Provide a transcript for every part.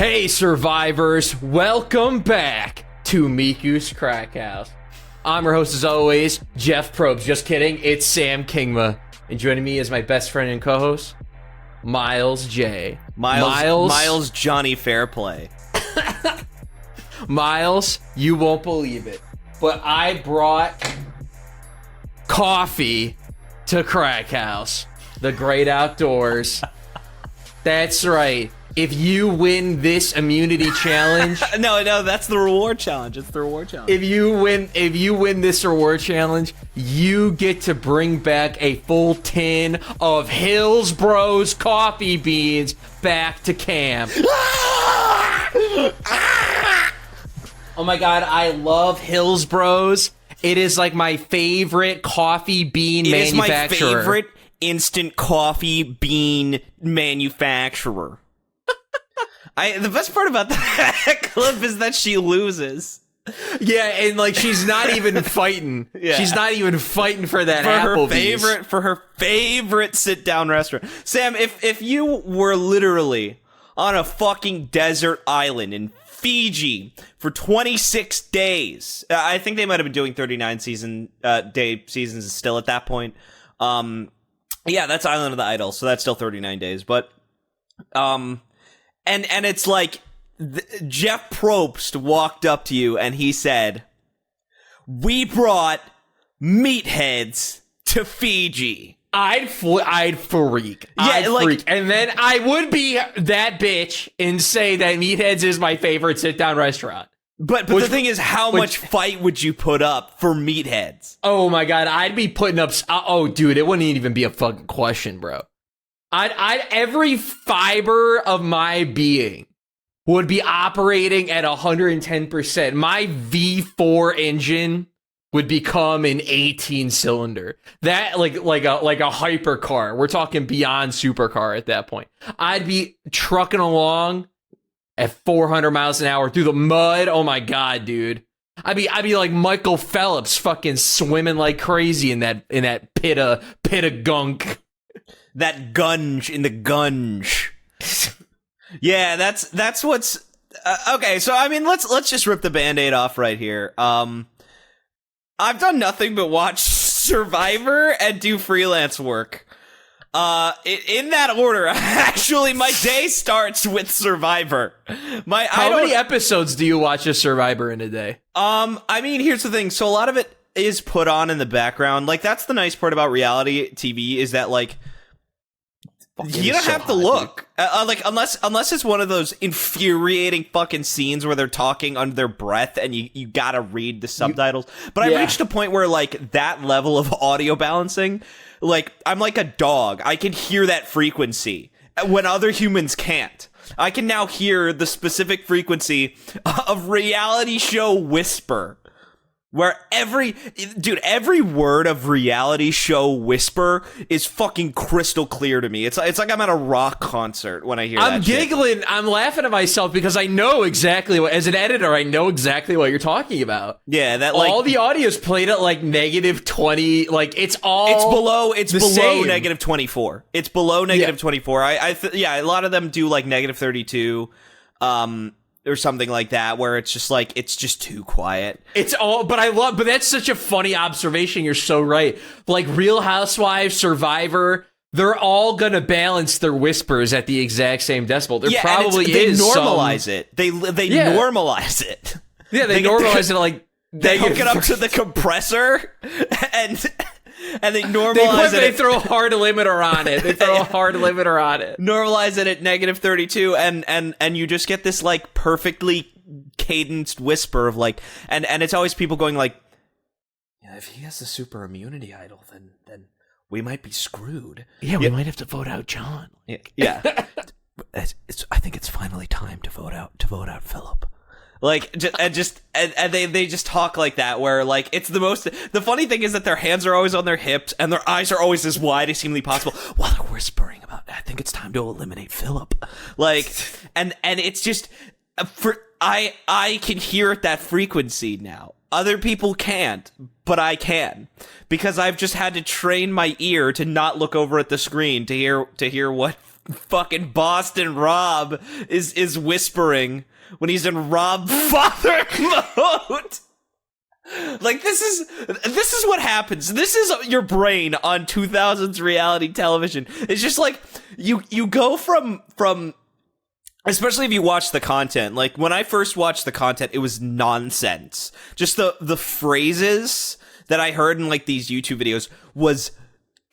Hey survivors, welcome back to Miku's Crackhouse. I'm your host as always, Jeff Probst. Just kidding, it's Sam Kingma. And joining me is my best friend and co-host, Myles J. Myles Johnny Fairplay. Myles, you won't believe it, but I brought coffee to Crackhouse, the great outdoors. That's right. If you win this immunity challenge, no, that's the reward challenge. It's the reward challenge. If you win this reward challenge, you get to bring back a full tin of Hills Bros coffee beans back to camp. Oh my god, I love Hills Bros. It is like my favorite coffee bean manufacturer. It is my favorite instant coffee bean manufacturer. The best part about that clip is that she loses. Yeah, and like she's not even fighting. Yeah. She's not even fighting for that Applebee's. For her favorite sit-down restaurant. Sam, if you were literally on a fucking desert island in Fiji for 26 days, I think they might have been doing 39 day seasons still at that point. Yeah, that's Island of the Idol, so that's still 39 days, but And it's like Jeff Probst walked up to you and he said, "We brought meatheads to Fiji." I'd freak. I'd freak. And then I would be that bitch and say that Meatheads is my favorite sit-down restaurant. But the thing is, how much fight would you put up for Meatheads? Oh my god, I'd be putting up... Oh, dude, it wouldn't even be a fucking question, bro. I'd every fiber of my being would be operating at 110%. My V4 engine would become an 18-cylinder. That like a hypercar. We're talking beyond supercar at that point. I'd be trucking along at 400 miles an hour through the mud. Oh my god, dude. I'd be like Michael Phelps, fucking swimming like crazy in that pit of gunk. That gunge in the gunge. Yeah, that's what's okay. So I mean, let's just rip the Band-Aid off right here. I've done nothing but watch Survivor and do freelance work. In that order, actually, my day starts with Survivor. How many episodes do you watch of Survivor in a day? I mean, here's the thing. So a lot of it is put on in the background. Like, that's the nice part about reality TV is that, like, you don't have to look. Like, unless it's one of those infuriating fucking scenes where they're talking under their breath and you gotta read the subtitles. But I reached a point where, like, that level of audio balancing, like, I'm like a dog. I can hear that frequency when other humans can't. I can now hear the specific frequency of reality show whisper. Where every word of reality show whisper is fucking crystal clear to me. It's like I'm at a rock concert when I hear that. I'm giggling. Shit. I'm laughing at myself because I know exactly what, as an editor, I know exactly what you're talking about. Yeah, that like all the audio's played at like -20. Like it's below -24. It's below -24. A lot of them do like -32. Or something like that, where it's just like, it's just too quiet. But that's such a funny observation. You're so right. Like Real Housewives, Survivor, they're all gonna balance their whispers at the exact same decibel. They normalize it. They normalize it. Yeah, they normalize it like they hook it up to the compressor and they normalize it. They throw a hard limiter on it. Normalize it at -32, and you just get this like perfectly cadenced whisper of like, and it's always people going like, yeah, if he has the super immunity idol, then we might be screwed. Yeah, we might have to vote out John. Yeah. I think it's finally time to vote out Philip. Like, and they just talk like that, where, like, it's the funny thing is that their hands are always on their hips, and their eyes are always as wide as seemingly possible, while they're whispering about, I think it's time to eliminate Philip. Like, and it's just, I can hear that frequency now. Other people can't, but I can. Because I've just had to train my ear to not look over at the screen to hear what fucking Boston Rob is whispering when he's in Rob father mode. Like, this is what happens. This is your brain on 2000s reality television. It's just like you go from especially if you watch the content. Like, when I first watched the content, it was nonsense. Just the phrases that I heard in like these YouTube videos was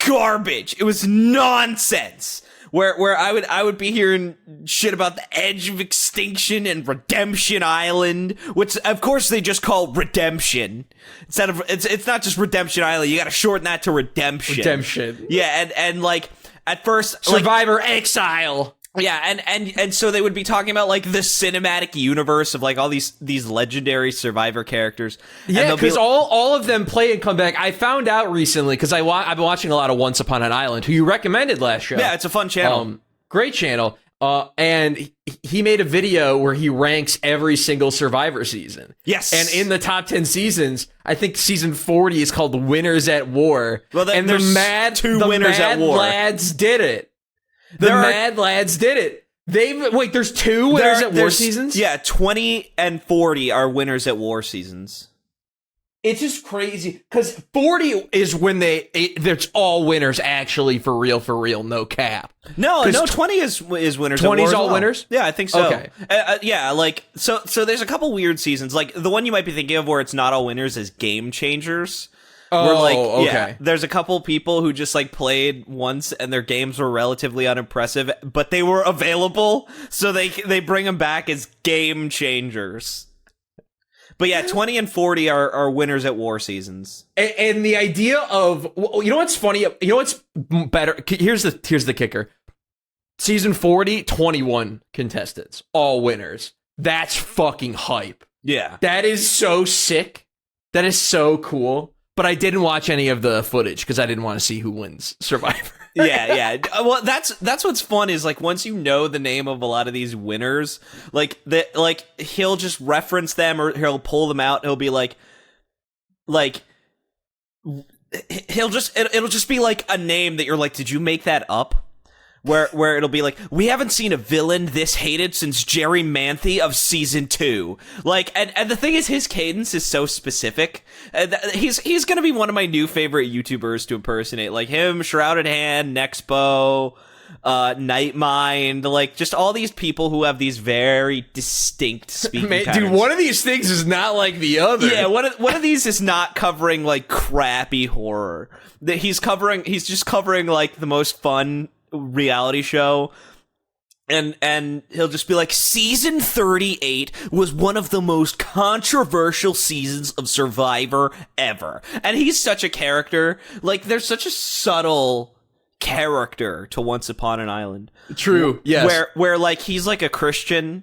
garbage. It was nonsense. Where I would be hearing shit about the edge of extinction and Redemption Island, which of course they just call Redemption instead of it's not just Redemption Island. You got to shorten that to Redemption. Redemption. Yeah, and like at first Survivor Exile. Yeah, and so they would be talking about like the cinematic universe of like all these legendary Survivor characters. Yeah, because all of them play and come back. I found out recently because I've been watching a lot of Once Upon an Island, who you recommended last show. Yeah, it's a fun channel. Great channel. And he made a video where he ranks every single Survivor season. Yes. And in the top 10 seasons, I think season 40 is called Winners at War. Well, and there's the Winners at War. Lads did it. The Mad Lads did it. There's 2 Winners at War seasons? Yeah, 20 and 40 are Winners at War seasons. It's just crazy because 40 is when there's all winners actually for real, no cap. No, 20 is Winners. 20 is all winners? Yeah, I think so. Okay. Yeah, like so there's a couple weird seasons. Like the one you might be thinking of where it's not all winners is Game Changers. Okay. Yeah, there's a couple people who just like played once and their games were relatively unimpressive, but they were available, so they bring them back as Game Changers. But yeah, 20 and 40 are Winners at War seasons. And the idea of, you know what's funny? You know what's better? Here's the kicker. Season 40, 21 contestants, all winners. That's fucking hype. Yeah. That is so sick. That is so cool. But I didn't watch any of the footage because I didn't want to see who wins Survivor. Yeah. Well, that's what's fun is like once you know the name of a lot of these winners, like he'll just reference them or he'll pull them out. He'll be like it'll just be like a name that you're like, did you make that up? Where it'll be like, we haven't seen a villain this hated since Jerry Manthe of season 2. Like, and the thing is, his cadence is so specific. He's gonna be one of my new favorite YouTubers to impersonate. Like him, Shrouded Hand, Nexpo, Nightmind, like just all these people who have these very distinct speaking patterns. Dude, one of these things is not like the other. Yeah, one of these is not covering like crappy horror. That he's just covering like the most fun reality show, and he'll just be like, season 38 was one of the most controversial seasons of Survivor ever. And he's such a character. Like, there's such a subtle character to Once Upon an Island. True. Yes. Where like he's like a Christian,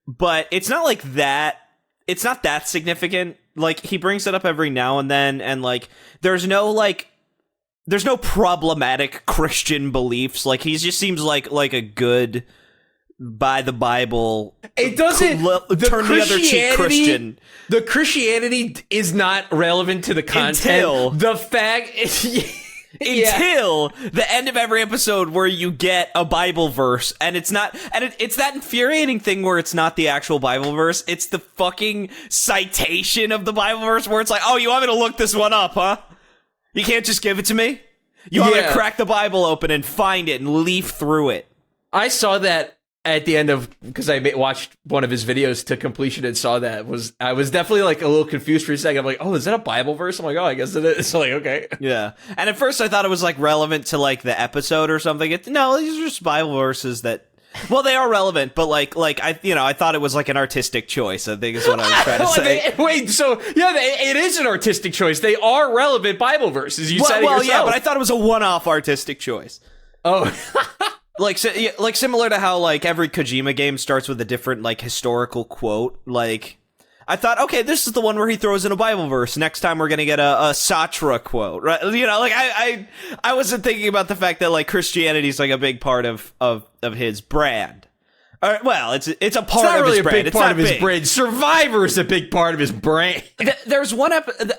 but it's not like that. It's not that significant. Like, he brings it up every now and then, and like there's no problematic Christian beliefs. Like, he just seems like a good, by the Bible, it doesn't turn the other cheek Christian. The Christianity is not relevant to the content. Until the fact until the end of every episode where you get a Bible verse, and it's not, and it's that infuriating thing where it's not the actual Bible verse, it's the fucking citation of the Bible verse where it's like, oh, you want me to look this one up, huh? You can't just give it to me? You want me to crack the Bible open and find it and leaf through it? I saw that at the end of, because I watched one of his videos to completion and saw that. I was definitely like a little confused for a second. I'm like, oh, is that a Bible verse? I'm like, oh, I guess it is. So like, okay. Yeah. And at first I thought it was like relevant to like the episode or something. No, these are just Bible verses that, well, they are relevant, but like I thought it was like an artistic choice, I think is what I was trying to say. Wait, so yeah, it is an artistic choice. They are relevant Bible verses. You said it yourself. Yeah, but I thought it was a one-off artistic choice. Oh. like similar to how like every Kojima game starts with a different like historical quote. Like, I thought, okay, this is the one where he throws in a Bible verse. Next time we're gonna get a Satra quote, right? You know, like I wasn't thinking about the fact that like Christianity is like a big part of his brand. Well, it's a part It's not of really his a brain. big It's part not of his big. brain. Survivor is a big part of his brain. There's one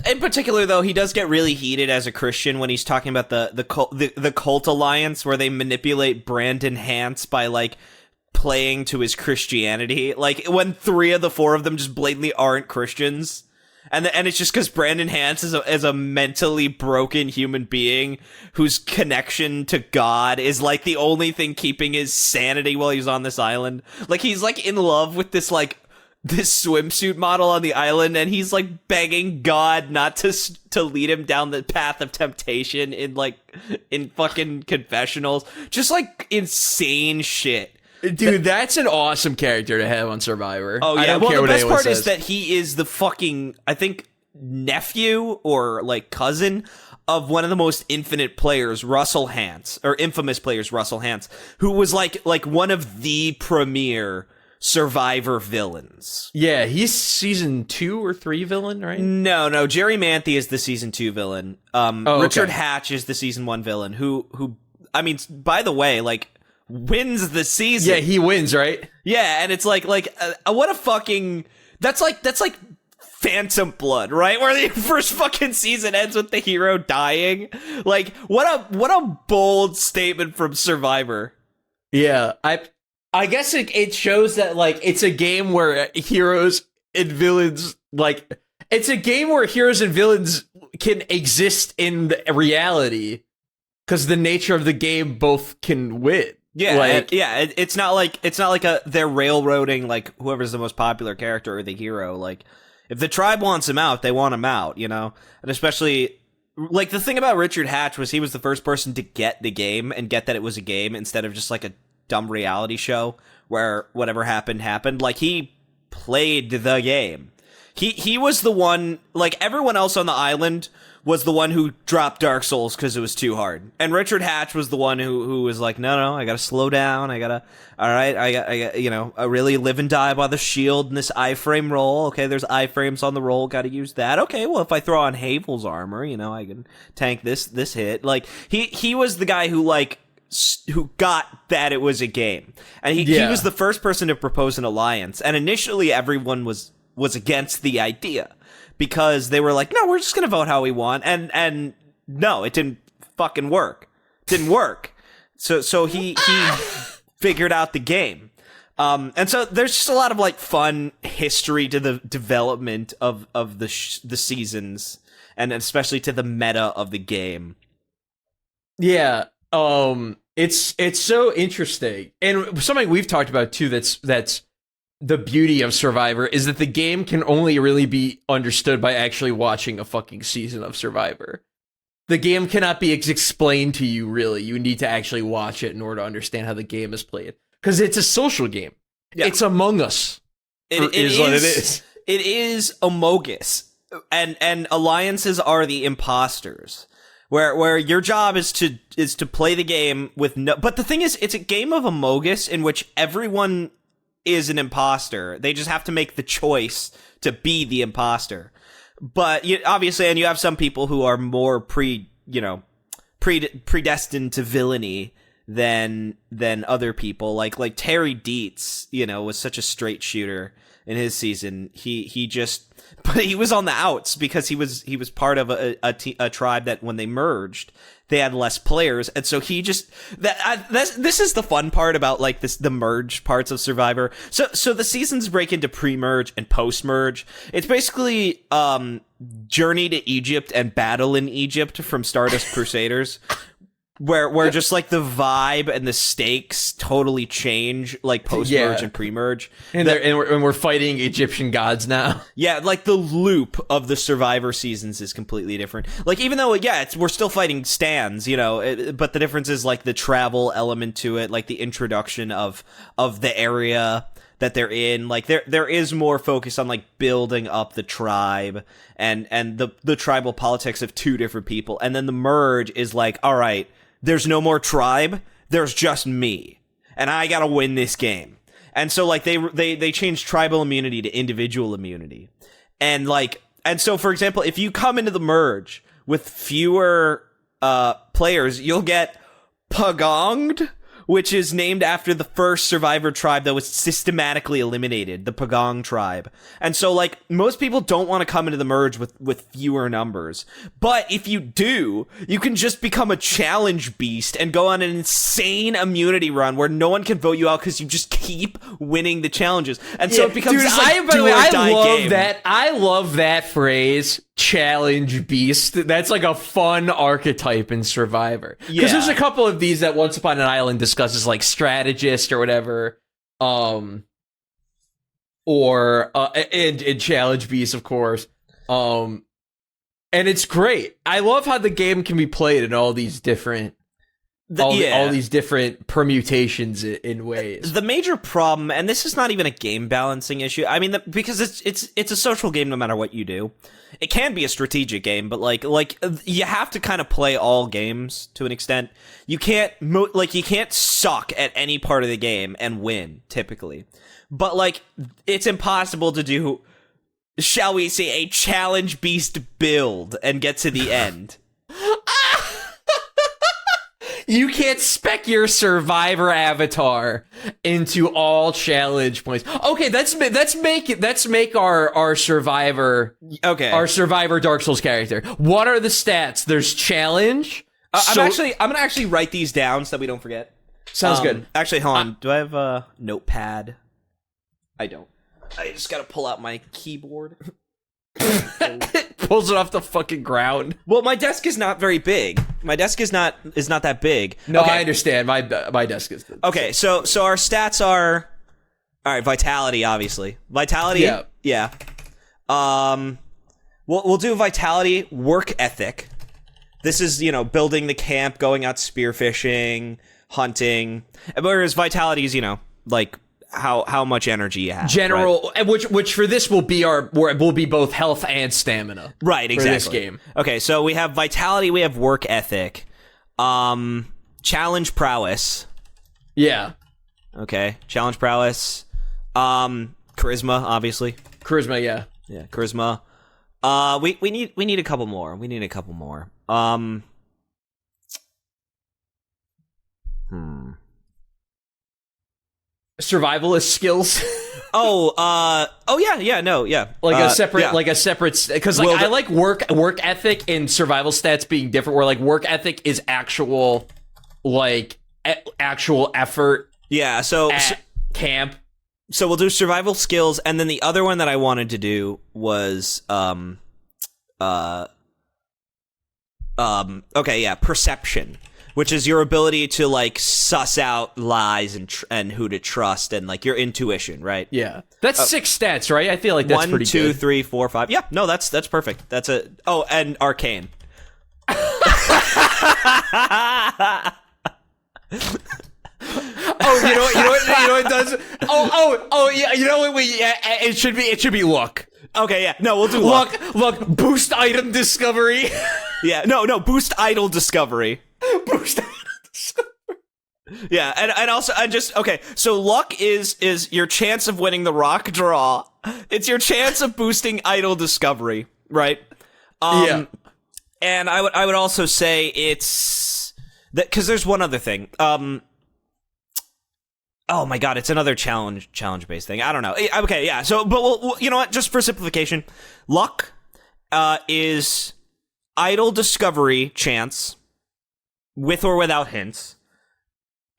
in particular, though. He does get really heated as a Christian when he's talking about the cult alliance, where they manipulate Brandon Hance by like playing to his Christianity. Like when 3 of the 4 of them just blatantly aren't Christians. And it's just because Brandon Hance is a mentally broken human being whose connection to God is like the only thing keeping his sanity while he's on this island. Like he's like in love with this swimsuit model on the island, and he's like begging God not to lead him down the path of temptation in fucking confessionals. Just like insane shit. Dude, that's an awesome character to have on Survivor. Oh, yeah. I don't Well, care the what best anyone part says. is that he is the fucking, I think, nephew or like cousin of one of the most infinite players, Russell Hance, or infamous players, Russell Hance, who was like one of the premier Survivor villains. Yeah, he's season 2 or 3 villain, right? No, Jerry Manthe is the season 2 villain. Richard okay. Hatch is the season 1 villain, who, I mean, by the way, like, wins the season. Yeah, he wins, right? Yeah, and it's like what a fucking that's like Phantom Blood, right? Where the first fucking season ends with the hero dying. Like what a bold statement from Survivor. Yeah, I guess it shows that like it's a game where heroes and villains it's a game where heroes and villains can exist in the reality because the nature of the game both can win. Yeah, it's not like they're railroading like whoever's the most popular character or the hero. Like if the tribe wants him out, they want him out, you know? And especially like the thing about Richard Hatch was he was the first person to get the game and get that it was a game instead of just like a dumb reality show where whatever happened. Like he played the game. He was the one, like everyone else on the island was the one who dropped Dark Souls because it was too hard. And Richard Hatch was the one who was like, no, I gotta slow down. I got, I really live and die by the shield and this iframe roll. Okay, there's iframes on the roll. Gotta use that. Okay, well, if I throw on Havel's armor, I can tank this hit. Like, he was the guy who, like, who got that it was a game. And he was the first person to propose an alliance. And initially, everyone was against the idea. Because they were like, no, we're just going to vote how we want. And no, it didn't fucking work. Didn't work. So he figured out the game. And so there's just a lot of like fun history to the development of the seasons, and especially to the meta of the game. Yeah. It's so interesting. And something we've talked about too that's the beauty of Survivor is that the game can only really be understood by actually watching a fucking season of Survivor. The game cannot be explained to you, really. You need to actually watch it in order to understand how the game is played. Because it's a social game. Yeah. It's Among Us. It is what it is. It is Amogus. And alliances are the imposters. Where your job is to play the game with no... But the thing is, it's a game of Amogus in which everyone is an imposter. They just have to make the choice to be the imposter. But obviously, and you have some people who are more predestined to villainy than other people. Like Terry Dietz, was such a straight shooter in his season. But he was on the outs because he was part of a tribe that when they merged, they had less players, and so he just this is the fun part about like the merge parts of Survivor. So the seasons break into pre-merge and post-merge. It's basically Journey to Egypt and Battle in Egypt from Stardust Crusaders. Where just like the vibe and the stakes totally change like post-merge and pre-merge. And we're fighting Egyptian gods now. Yeah, like the loop of the Survivor seasons is completely different. Like even though we're still fighting stands, but the difference is like the travel element to it, like the introduction of the area that they're in. Like there is more focus on like building up the tribe and the tribal politics of two different people. And then the merge is like, all right, there's no more tribe. There's just me, and I gotta win this game. And so, like they changed tribal immunity to individual immunity, and so for example, if you come into the merge with fewer players, you'll get pagonged, which is named after the first survivor tribe that was systematically eliminated, the Pagong tribe. And so, like, most people don't want to come into the merge with fewer numbers. But if you do, you can just become a challenge beast and go on an insane immunity run where no one can vote you out because you just keep winning the challenges. And so it becomes this, like, do-or-die game. I love that phrase, challenge beast. That's like a fun archetype in Survivor. Because there's a couple of these that Once Upon an Island discusses, like strategist or whatever, and challenge beast, of course. And it's great. I love how the game can be played in all these different all these different permutations in ways. The major problem, and this is not even a game balancing issue. I mean, because it's a social game no matter what you do. It can be a strategic game, but like you have to kind of play all games to an extent. You can't you can't suck at any part of the game and win typically. But like it's impossible to do, shall we say, a challenge beast build and get to the end. You can't spec your Survivor avatar into all challenge points. Okay, let's make our Survivor our Survivor Dark Souls character. What are the stats? There's challenge. I'm gonna actually write these down so that we don't forget. Sounds good. Actually, hold on. Do I have a notepad? I don't. I just gotta pull out my keyboard. It pulls it off the fucking ground. Well, my desk is not very big. My desk is not that big. No, okay. I understand. My desk is big. Okay, so our stats are, all right. Vitality, obviously. Vitality. Yeah. We'll do vitality. Work ethic. This is, building the camp, going out spearfishing, hunting. Whereas vitality is, like how much energy you have. General, right? which for this will be both health and stamina. Right, exactly. For this game. Okay, so we have vitality, we have work ethic, challenge prowess. Yeah. Okay, challenge prowess, charisma, obviously. Charisma, yeah. Yeah, charisma. We need a couple more. Survivalist skills. Like a separate because I like work ethic and survival stats being different, where like work ethic is actual actual effort. Yeah, so camp. So we'll do survival skills, and then the other one that I wanted to do was perception, which is your ability to like suss out lies and who to trust, and like your intuition, right? Yeah, that's 6 stats, right? I feel like that's pretty good. 1, 2, 3, 4, 5. Yeah, no, that's perfect. That's a and arcane. You know what it does? Yeah, you know what it should be luck. Okay, yeah. No, we'll do luck. Luck, boost item discovery. Yeah, no, boost idol discovery. Boost idol discovery. Yeah, and also so luck is your chance of winning the rock draw. It's your chance of boosting idol discovery, right? Yeah. And I would also say it's that, because there's one other thing. Oh my god, it's another challenge based thing. I don't know. Okay, yeah. So, but we'll you know what? Just for simplification, luck is idol discovery chance, with or without hints,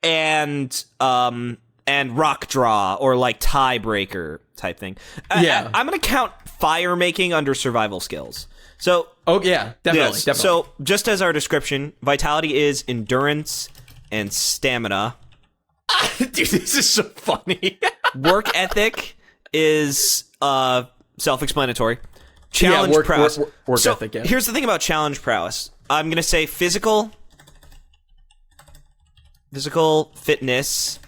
and rock draw or like tiebreaker type thing. Yeah, I'm gonna count fire making under survival skills. So, yeah, definitely. So, just as our description, vitality is endurance and stamina. Dude, this is so funny. Work ethic is self-explanatory. Challenge prowess. Work ethic, yeah. Here's the thing about challenge prowess. I'm going to say physical fitness,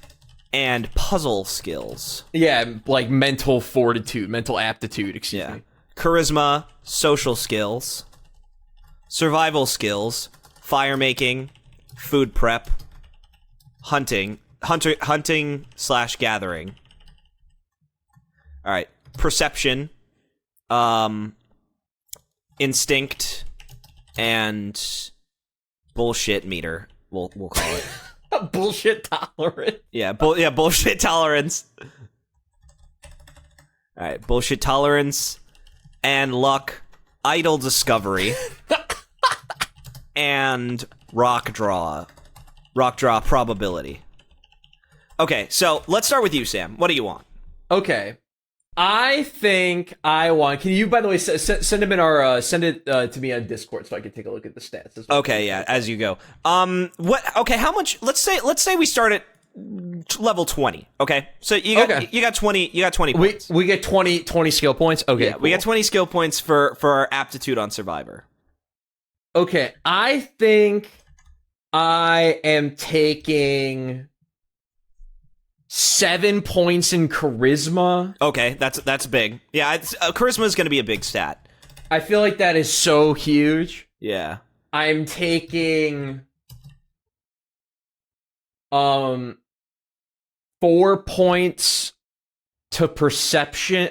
and puzzle skills. Yeah, like mental aptitude, excuse me. Charisma, social skills, survival skills, fire making, food prep, hunting / gathering. All right, perception, instinct, and bullshit meter. We'll call it Bullshit tolerant. Yeah, bullshit tolerance. All right, bullshit tolerance and luck, idle discovery, and rock draw probability. Okay, so let's start with you, Sam. What do you want? Okay. I think I want. Can you, by the way, send him in our send it to me on Discord so I can take a look at the stats as well. Okay, yeah, as you go. What? Okay, how much? Let's say we start at level 20. Okay, so you got 20 points. We get 20 skill points. Okay, yeah, cool. We got 20 skill points for our aptitude on Survivor. Okay, I think I am taking 7 points in charisma. Okay, that's big. Yeah, charisma is going to be a big stat. I feel like that is so huge. Yeah. I'm taking 4 points to perception.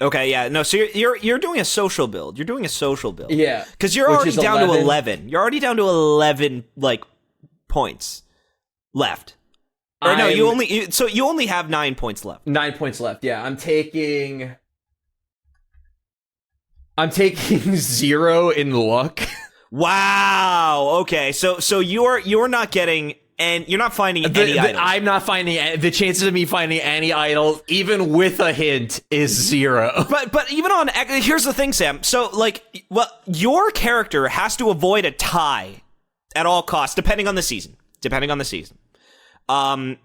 Okay, yeah. No, so you're doing a social build. You're doing a social build. Yeah. Cuz you're already down to 11. You're already down to 11 points left. Or no, you only have 9 points left. 9 points left. Yeah, I'm taking 0 in luck. Wow. Okay. So you're not getting and you're not finding any idols. I'm not finding the chances of me finding any idols, even with a hint, is 0. But even on here's the thing, Sam. So your character has to avoid a tie at all costs, depending on the season. And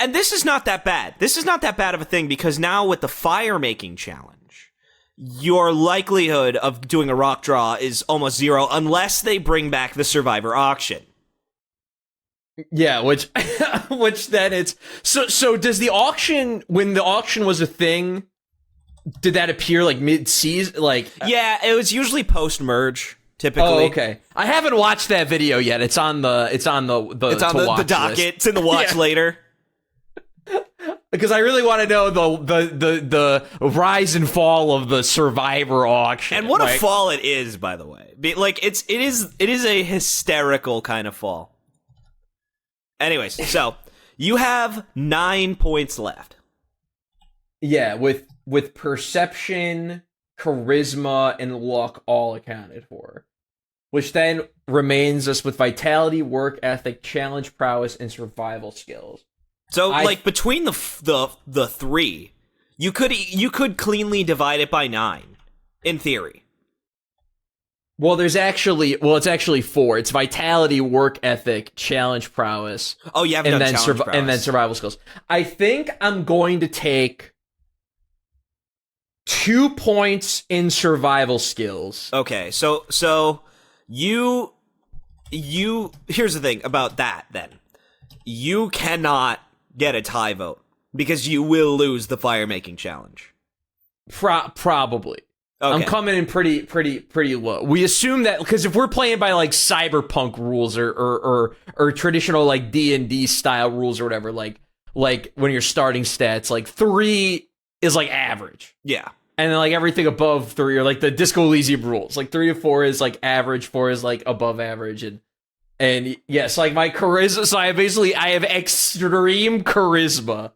this is not that bad. This is not that bad of a thing because now with the fire making challenge, your likelihood of doing a rock draw is almost 0 unless they bring back the Survivor auction. Yeah, which then it's so does the auction, when the auction was a thing, did that appear like mid-season? Yeah, it was usually post-merge. Typically. Oh, okay. I haven't watched that video yet. It's on the docket. It's in the watch later. Because I really want to know the rise and fall of the Survivor auction. And what a fall it is, by the way. It is a hysterical kind of fall. Anyways, so you have 9 points left. Yeah, with perception, charisma, and luck all accounted for, which then remains us with vitality, work ethic, challenge, prowess, and survival skills. So between the three, you could cleanly divide it by 9 in theory. Well, it's actually 4. It's vitality, work ethic, challenge, prowess. Oh, you haven't done challenge, prowess. And then survival skills. I think I'm going to take 2 points in survival skills. Okay, so you here's the thing about that then. You cannot get a tie vote because you will lose the fire making challenge. Probably. Okay. I'm coming in pretty low. We assume that because if we're playing by cyberpunk rules or traditional D&D style rules or whatever, like when you're starting stats, 3 is average. Yeah. And then everything above 3 are the Disco Elysium rules. 3 to 4 is average, 4 is above average, and yes, my charisma. So I have extreme charisma,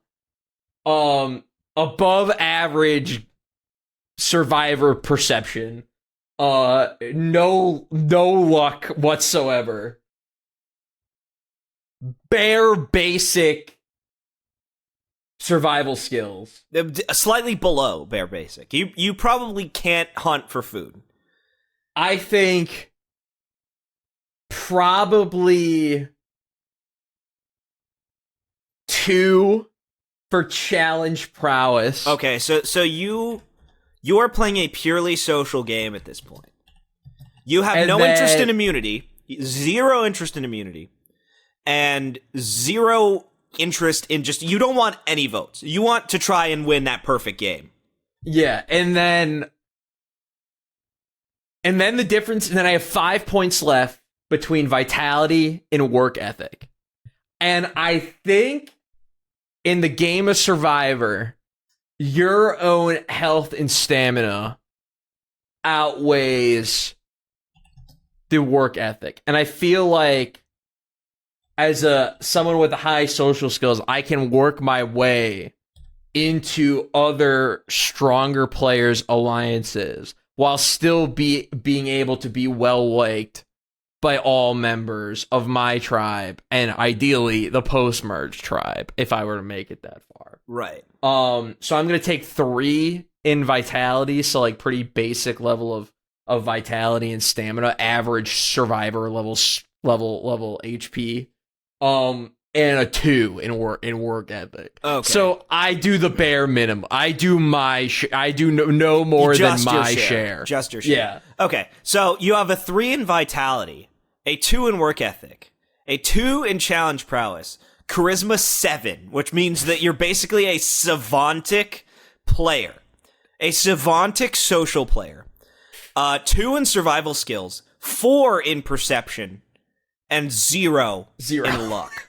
above average survivor perception, no luck whatsoever, bare basic survival skills, slightly below bare basic. You probably can't hunt for food. I think probably 2 for challenge prowess. Okay, so you are playing a purely social game at this point. You have interest in immunity, 0 interest in immunity, and 0 interest in you don't want any votes. You want to try and win that perfect game. Yeah, and then the difference, and then I have 5 points left between vitality and work ethic. And I think in the game of Survivor, your own health and stamina outweighs the work ethic. And I feel like as someone with high social skills, I can work my way into other stronger players' alliances while still being able to be well liked by all members of my tribe and ideally the post-merge tribe if I were to make it that far. Right. So I'm going to take 3 in vitality, so like pretty basic level of vitality and stamina, average survivor level HP. And a 2 in work ethic. Okay. So I do the bare minimum. I do no more than my share. Just your share. Yeah. Okay. So you have a 3 in vitality, a 2 in work ethic, a 2 in challenge prowess, charisma 7, which means that you're basically a savantic player, a savantic social player. 2 in survival skills, 4 in perception, and 0 in luck.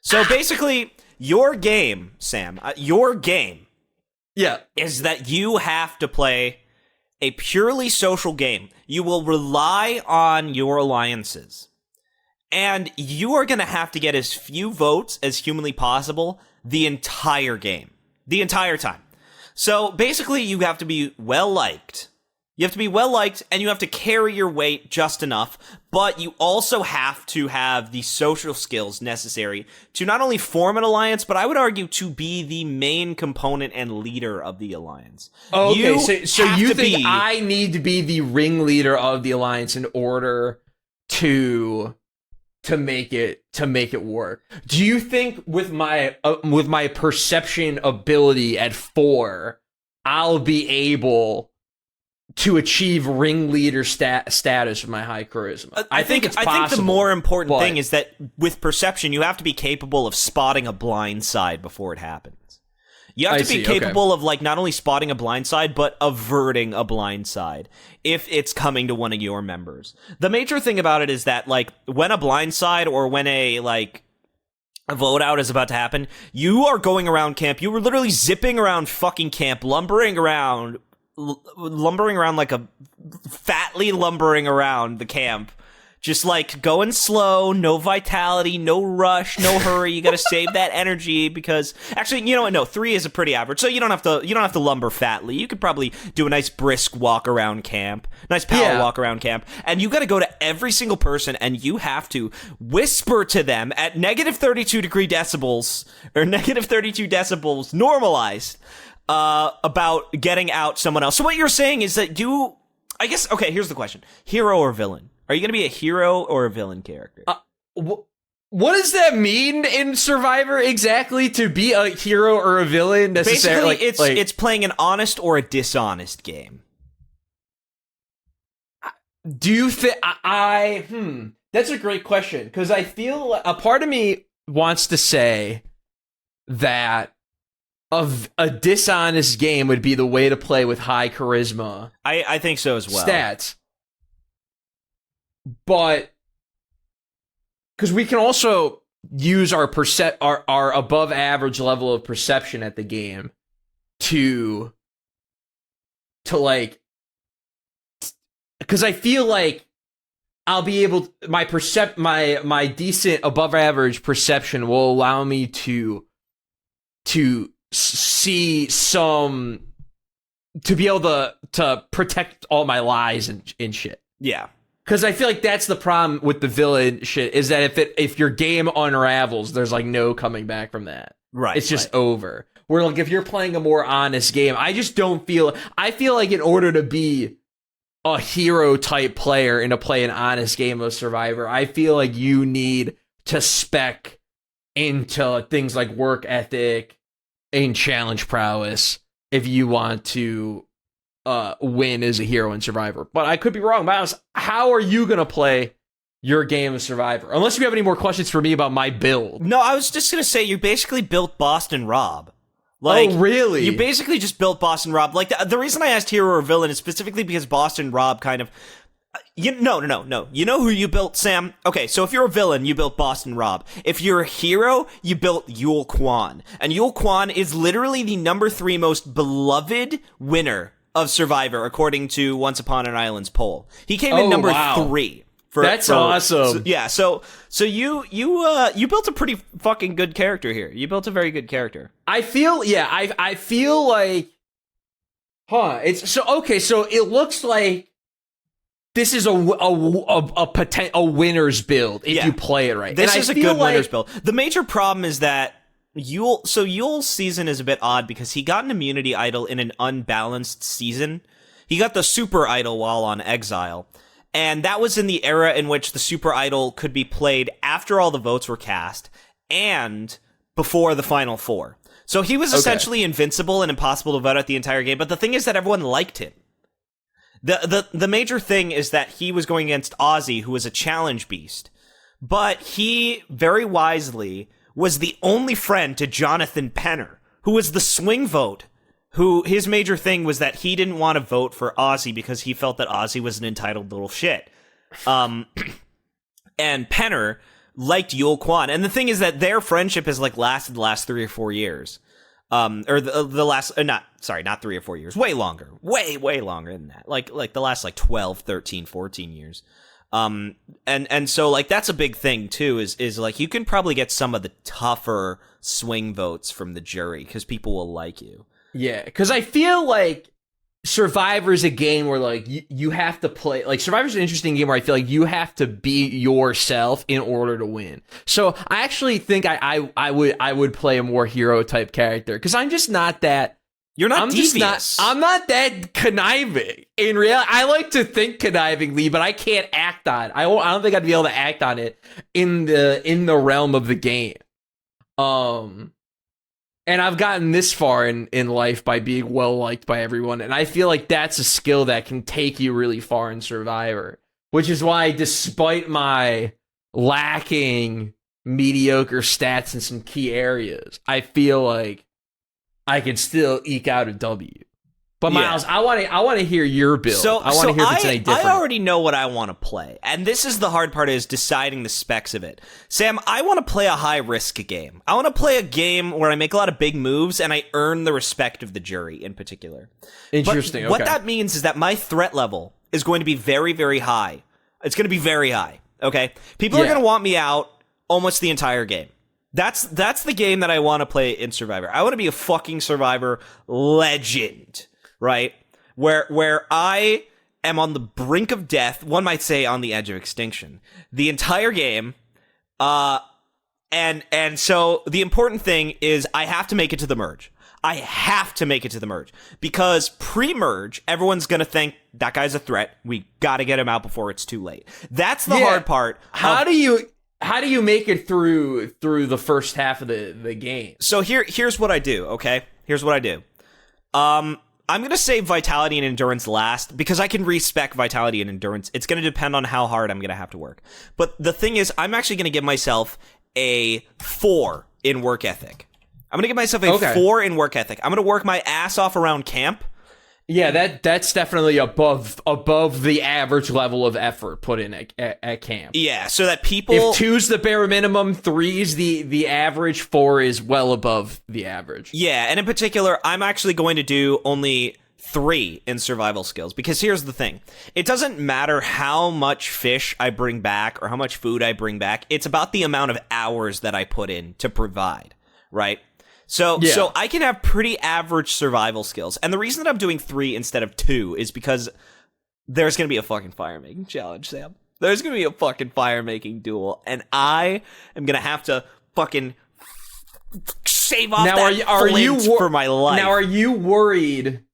So basically, your game, Sam, your game is that you have to play a purely social game. You will rely on your alliances. And you are going to have to get as few votes as humanly possible the entire game. The entire time. So basically, you have to be well-liked. You have to be well-liked, and you have to carry your weight just enough, but you also have to have the social skills necessary to not only form an alliance, but I would argue to be the main component and leader of the alliance. Oh, okay, so you think I need to be the ringleader of the alliance in order to make it work? Do you think with my perception ability at 4, I'll be able to achieve ringleader status with my high charisma? I think it's possible. I think the more important thing is that with perception, you have to be capable of spotting a blind side before it happens. You have to be capable of like not only spotting a blind side, but averting a blind side if it's coming to one of your members. The major thing about it is that like when a blind side or when a vote out is about to happen, you are going around camp. You were literally zipping around fucking camp, lumbering around like a fatly lumbering around the camp, just like going slow, no vitality, no rush, no hurry. You got to save that energy because actually, you know what? No, 3 is a pretty average, so you don't have to lumber fatly. You could probably do a nice brisk walk around camp, nice power walk around camp, and you got to go to every single person and you have to whisper to them at negative 32 degree decibels or negative 32 decibels normalized. About getting out someone else. So what you're saying is that I guess, okay, here's the question. Hero or villain? Are you going to be a hero or a villain character? What does that mean in Survivor exactly, to be a hero or a villain necessarily? Basically, it's playing an honest or a dishonest game. Do you think... That's a great question, because I feel a part of me wants to say that of a dishonest game would be the way to play with high charisma. I think so as well. Stats. But because we can also use our above average level of perception at the game to like, because I feel like I'll be able my decent above average perception will allow me to see some, to be able to protect all my lies and shit. Yeah. Because I feel like that's the problem with the villain shit, is that if your game unravels, there's like no coming back from that. Right. It's just over. Where like if you're playing a more honest game, I feel like in order to be a hero type player and to play an honest game of Survivor, I feel like you need to spec into things like work ethic and challenge prowess if you want to win as a hero in Survivor. But I could be wrong. Myles, how are you going to play your game of Survivor? Unless you have any more questions for me about my build. No, I was just going to say you basically built Boston Rob. Like, oh, really? You basically just built Boston Rob. Like, the reason I asked hero or villain is specifically because Boston Rob kind of... No. You know who you built, Sam? Okay, so if you're a villain, you built Boston Rob. If you're a hero, you built Yul Kwan. And Yul Kwan is literally the number 3 most beloved winner of Survivor, according to Once Upon an Island's poll. He came in number 3 That's awesome. So you built a pretty fucking good character here. You built a very good character. I feel like, it's so okay. So it looks like this is a winner's build if you play it right. This is a good winner's build. The major problem is that Yule's season is a bit odd because he got an immunity idol in an unbalanced season. He got the super idol while on exile. And that was in the era in which the super idol could be played after all the votes were cast and before the final four. So he was essentially invincible and impossible to vote out the entire game. But the thing is that everyone liked him. The major thing is that he was going against Ozzy, who was a challenge beast. But he, very wisely, was the only friend to Jonathan Penner, who was the swing vote, who his major thing was that he didn't want to vote for Ozzy because he felt that Ozzy was an entitled little shit. And Penner liked Yul Kwan. And the thing is that their friendship has lasted the last 3 or 4 years. Or the last, not 3 or 4 years, way longer, way longer than that. Like the last 12, 13, 14 years. And so that's a big thing too, is you can probably get some of the tougher swing votes from the jury because people will like you. Yeah, because I feel like Survivor's a game where you have to play. Survivor's an interesting game where I feel like you have to be yourself in order to win. So I actually think I would play a more hero type character because I'm just not that. You're not devious. I'm not that conniving. In reality, I like to think connivingly, but I can't act on it. I don't think I'd be able to act on it in the realm of the game. And I've gotten this far in life by being well-liked by everyone, and I feel like that's a skill that can take you really far in Survivor, which is why, despite my lacking mediocre stats in some key areas, I feel like I can still eke out a W. But Myles, I want to hear your build. I want to hear if it's any different. I already know what I want to play, and this is the hard part: is deciding the specs of it. Sam, I want to play a high risk game. I want to play a game where I make a lot of big moves and I earn the respect of the jury in particular. Interesting. But what that means is that my threat level is going to be very, very high. It's going to be very high. Okay, people are going to want me out almost the entire game. That's the game that I want to play in Survivor. I want to be a fucking Survivor legend. Right? Where I am on the brink of death, one might say on the edge of extinction, the entire game. And so the important thing is I have to make it to the merge. I have to make it to the merge because pre-merge, everyone's going to think that guy's a threat. We got to get him out before it's too late. That's the hard part. How do you make it through the first half of the game? So here's what I do, okay? Here's what I do. I'm going to save Vitality and Endurance last because I can respec Vitality and Endurance. It's going to depend on how hard I'm going to have to work. But the thing is, I'm actually going to give myself a 4 in work ethic. I'm going to give myself a 4 in work ethic. I'm going to work my ass off around camp. Yeah, that's definitely above the average level of effort put in at camp. Yeah, so that people... If 2's the bare minimum, 3's the average, 4 is well above the average. Yeah, and in particular, I'm actually going to do only 3 in survival skills. Because here's the thing. It doesn't matter how much fish I bring back or how much food I bring back. It's about the amount of hours that I put in to provide, right? So I can have pretty average survival skills. And the reason that I'm doing 3 instead of 2 is because there's going to be a fucking fire-making challenge, Sam. There's going to be a fucking fire-making duel. And I am going to have to fucking save off flint for my life. Now, are you worried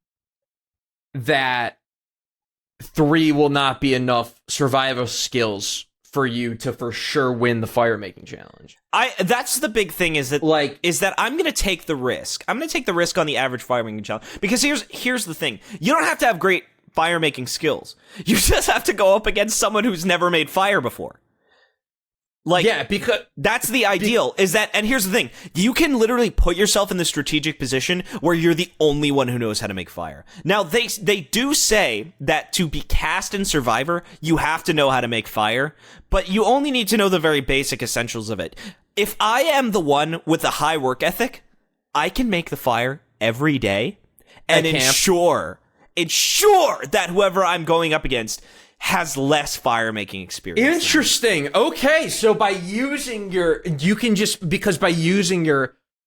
that 3 will not be enough survival skills for you to for sure win the fire-making challenge? That's the big thing is that I'm going to take the risk. I'm going to take the risk on the average fire-making challenge. Because here's the thing. You don't have to have great fire-making skills. You just have to go up against someone who's never made fire before. Because that's the ideal and here's the thing. You can literally put yourself in the strategic position where you're the only one who knows how to make fire. Now, they do say that to be cast in Survivor, you have to know how to make fire, but you only need to know the very basic essentials of it. If I am the one with a high work ethic, I can make the fire every day and ensure that whoever I'm going up against has less fire making experience. Interesting. Okay, so by using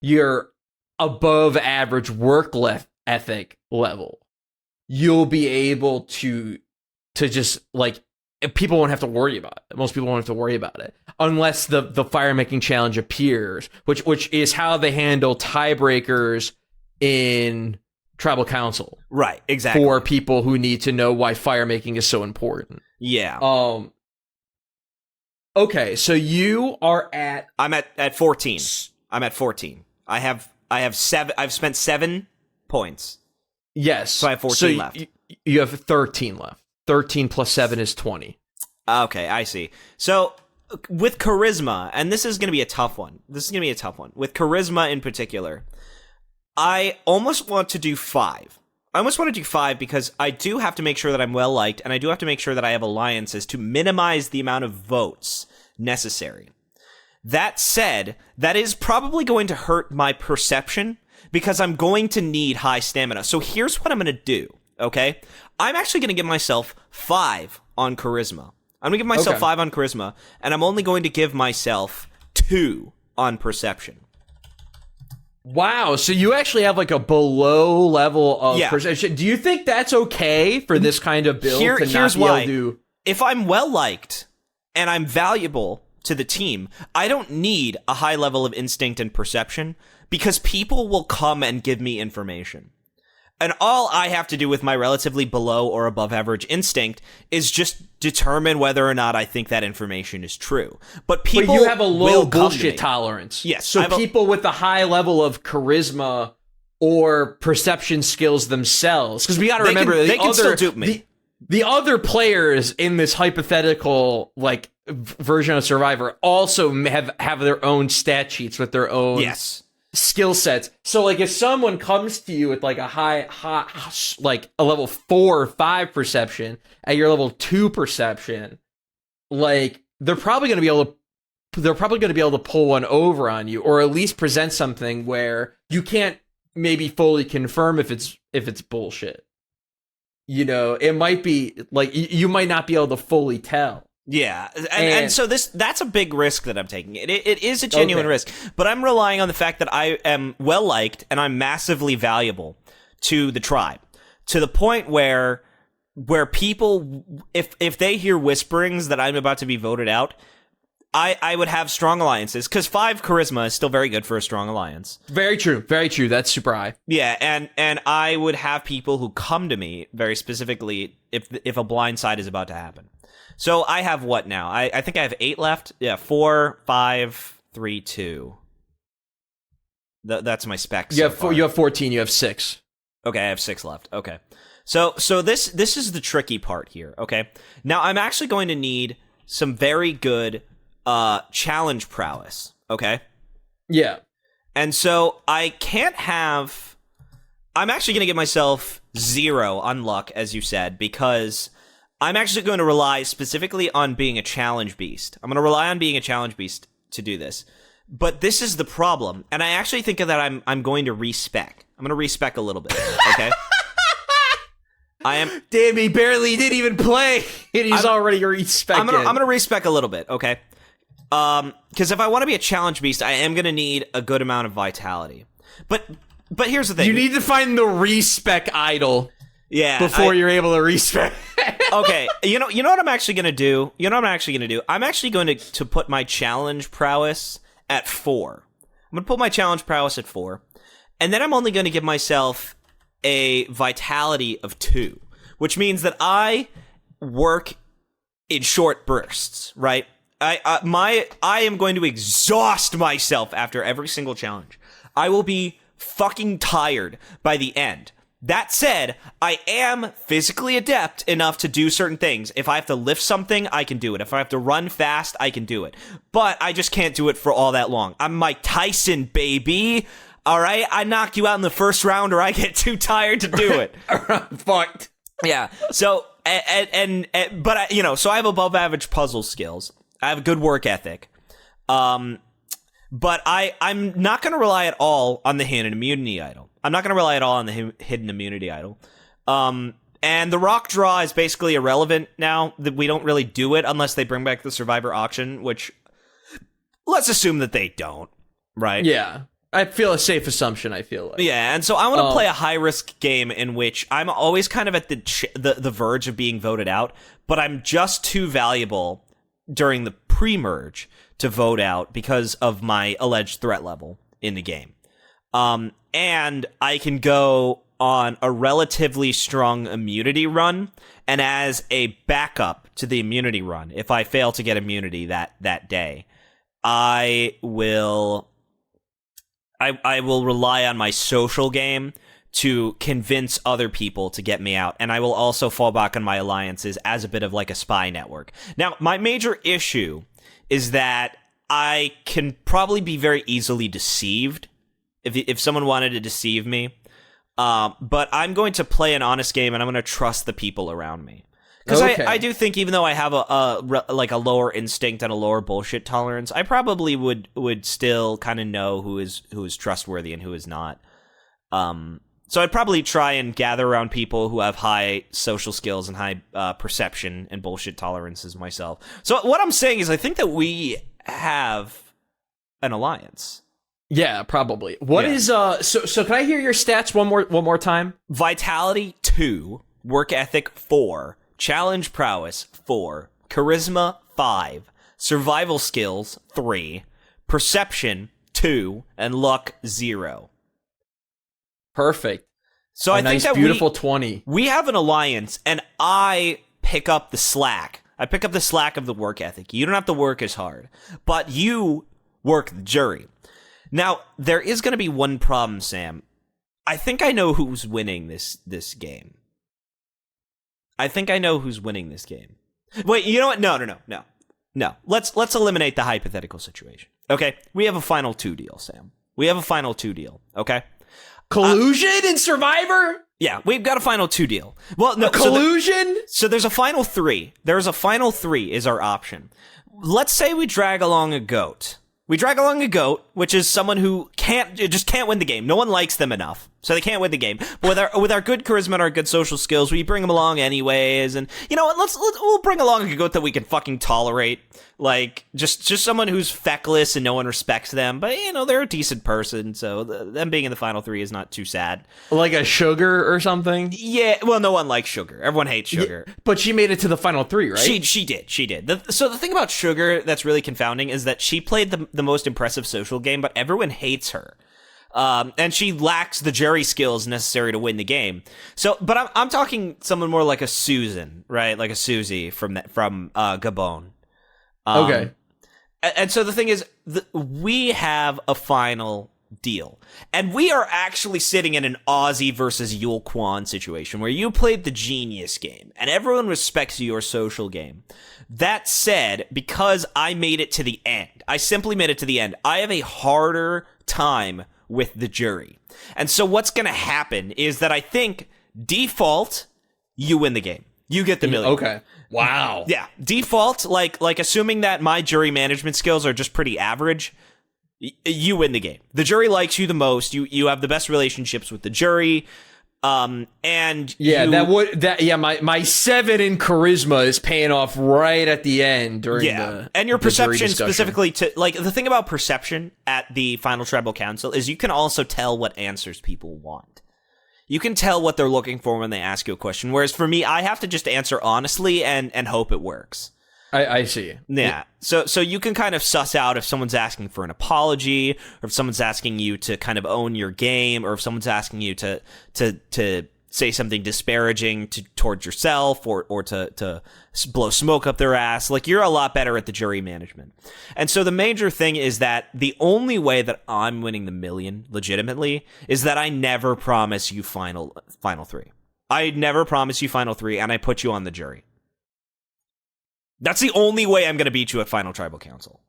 your above average work ethic level, you'll be able to just like, people won't have to worry about it. Most people won't have to worry about it unless the fire making challenge appears, which is how they handle tiebreakers in tribal council. Right, exactly. For people who need to know why fire making is so important. Yeah. Okay, so you are at... I'm at 14. I'm at 14. I have 7. I've spent 7 points. Yes. So I have 14 left. You have 13 left. 13 plus 7 is 20. Okay, I see. So with charisma, and this is going to be a tough one. With charisma in particular, I almost want to do 5. I almost want to do 5 because I do have to make sure that I'm well liked, and I do have to make sure that I have alliances to minimize the amount of votes necessary. That said, that is probably going to hurt my perception because I'm going to need high stamina. So here's what I'm going to do, okay? I'm actually going to give myself 5 on charisma. I'm going to give myself 5 on charisma, and I'm only going to give myself 2 on perception. Wow, so you actually have like a below level of perception. Do you think that's okay for this kind of build to not be able to... If I'm well liked and I'm valuable to the team, I don't need a high level of instinct and perception because people will come and give me information. And all I have to do with my relatively below or above average instinct is just determine whether or not I think that information is true. But people you have a low will bullshit tolerance. Yes. So people with a high level of charisma or perception skills themselves, because we got to remember they can still dupe me. The other players in this hypothetical like version of Survivor also have their own stat sheets with their own skill sets. So like if someone comes to you with like a high like a level 4 or 5 perception at your level 2 perception, like they're probably going to be able to pull one over on you, or at least present something where you can't maybe fully confirm if it's bullshit. You know, it might be like you might not be able to fully tell. Yeah, and so that's a big risk that I'm taking. It is a genuine risk, but I'm relying on the fact that I am well liked and I'm massively valuable to the tribe, to the point where people, if they hear whisperings that I'm about to be voted out, I would have strong alliances, because 5 charisma is still very good for a strong alliance. Very true. That's super high. Yeah, and I would have people who come to me very specifically if a blind side is about to happen. So I have what now? I think I have 8 left. Yeah, 4, 5, 3, 2. That's my specs. You have 14. You have 6. Okay, I have 6 left. Okay, so this is the tricky part here. Okay, now I'm actually going to need some very good challenge prowess. Okay. Yeah. And so I can't have. I'm actually going to give myself 0 on luck, as you said, because I'm actually going to rely specifically on being a challenge beast. I'm going to rely on being a challenge beast to do this. But this is the problem, and I actually think that I'm going to respec. I'm going to respec a little bit, okay? I am. Damn, he barely didn't even play, and he's already respecing. I'm going to respec a little bit, okay? Because if I want to be a challenge beast, I am going to need a good amount of vitality. But here's the thing: you need to find the respec idol. Yeah, before you're able to respec. Okay, you know what I'm actually going to do? I'm actually going to put my challenge prowess at 4. I'm going to put my challenge prowess at 4. And then I'm only going to give myself a vitality of 2, which means that I work in short bursts, right? I am going to exhaust myself after every single challenge. I will be fucking tired by the end. That said, I am physically adept enough to do certain things. If I have to lift something, I can do it. If I have to run fast, I can do it. But I just can't do it for all that long. I'm Mike Tyson, baby. All right? I knock you out in the first round or I get too tired to do it. Fucked. Yeah. So, but so I have above average puzzle skills. I have a good work ethic. But I'm not going to rely at all on the hidden immunity idol. And And the rock draw is basically irrelevant now. That we don't really do it unless they bring back the Survivor auction, which let's assume that they don't, right? Yeah. I feel a safe assumption, I feel like. Yeah, and so I want to play a high-risk game in which I'm always kind of at the verge of being voted out, but I'm just too valuable during the pre-merge to vote out because of my alleged threat level in the game. And I can go on a relatively strong immunity run, and as a backup to the immunity run, if I fail to get immunity that day, I will rely on my social game to convince other people to get me out, and I will also fall back on my alliances as a bit of like a spy network. Now, my major issue is that I can probably be very easily deceived if someone wanted to deceive me, but I'm going to play an honest game, and I'm going to trust the people around me. Because I do think, even though I have a lower instinct and a lower bullshit tolerance, I probably would still kind of know who is trustworthy and who is not. So I'd probably try and gather around people who have high social skills and high perception and bullshit tolerances myself. So what I'm saying is, I think that we have an alliance. Yeah, probably. What is so can I hear your stats one more time? Vitality 2, work ethic 4. Challenge prowess 4, charisma 5, survival skills 3, perception 2, and luck 0. Perfect. So I think that beautiful 20. We have an alliance, and I pick up the slack. I pick up the slack of the work ethic. You don't have to work as hard, but you work the jury. Now, there is going to be one problem, Sam. I think I know who's winning this game. I think I know who's winning this game. Wait, you know what? No. Let's eliminate the hypothetical situation. Okay? We have a final 2 deal, Sam. We have a final 2 deal, okay? Collusion in Survivor? Yeah, we've got a final 2 deal. Well, no, collusion? So there's a final 3. There's a final 3 is our option. Let's say we drag along a goat. We drag along a goat, which is someone who can't win the game. No one likes them enough, so they can't win the game. But with our good charisma and our good social skills, we bring them along anyways. And you know what? We'll bring along a goat that we can fucking tolerate. Like just someone who's feckless and no one respects them, but you know they're a decent person, so them being in the final 3 is not too sad. Like a Sugar or something. Yeah, well, no one likes Sugar. Everyone hates Sugar. Yeah, but she made it to the final 3, right? She did. So the thing about Sugar that's really confounding is that she played the most impressive social game, but everyone hates her. And she lacks the jury skills necessary to win the game. So, but I'm talking someone more like a Susan, right? Like a Susie from Gabon. Okay. And so the thing is, we have a final deal. And we are actually sitting in an Aussie versus Yul Kwan situation where you played the genius game and everyone respects your social game. That said, because I made it to the end, I simply made it to the end, I have a harder time with the jury. And so what's going to happen is that I think default, you win the game. You get the million. Okay. Wow. Yeah. Default, like assuming that my jury management skills are just pretty average, you win the game. The jury likes you the most. You have the best relationships with the jury. And yeah, my 7 in charisma is paying off right at the end during and your perception specifically to like the thing about perception at the final tribal council is you can also tell what answers people want. You can tell what they're looking for when they ask you a question. Whereas for me, I have to just answer honestly and hope it works. I see. Yeah. So you can kind of suss out if someone's asking for an apology, or if someone's asking you to kind of own your game, or if someone's asking you to say something disparaging towards yourself, or to blow smoke up their ass. Like, you're a lot better at the jury management. And so the major thing is that the only way that I'm winning the million legitimately is that I never promise you final 3. I never promise you final 3, and I put you on the jury. That's the only way I'm going to beat you at Final Tribal Council.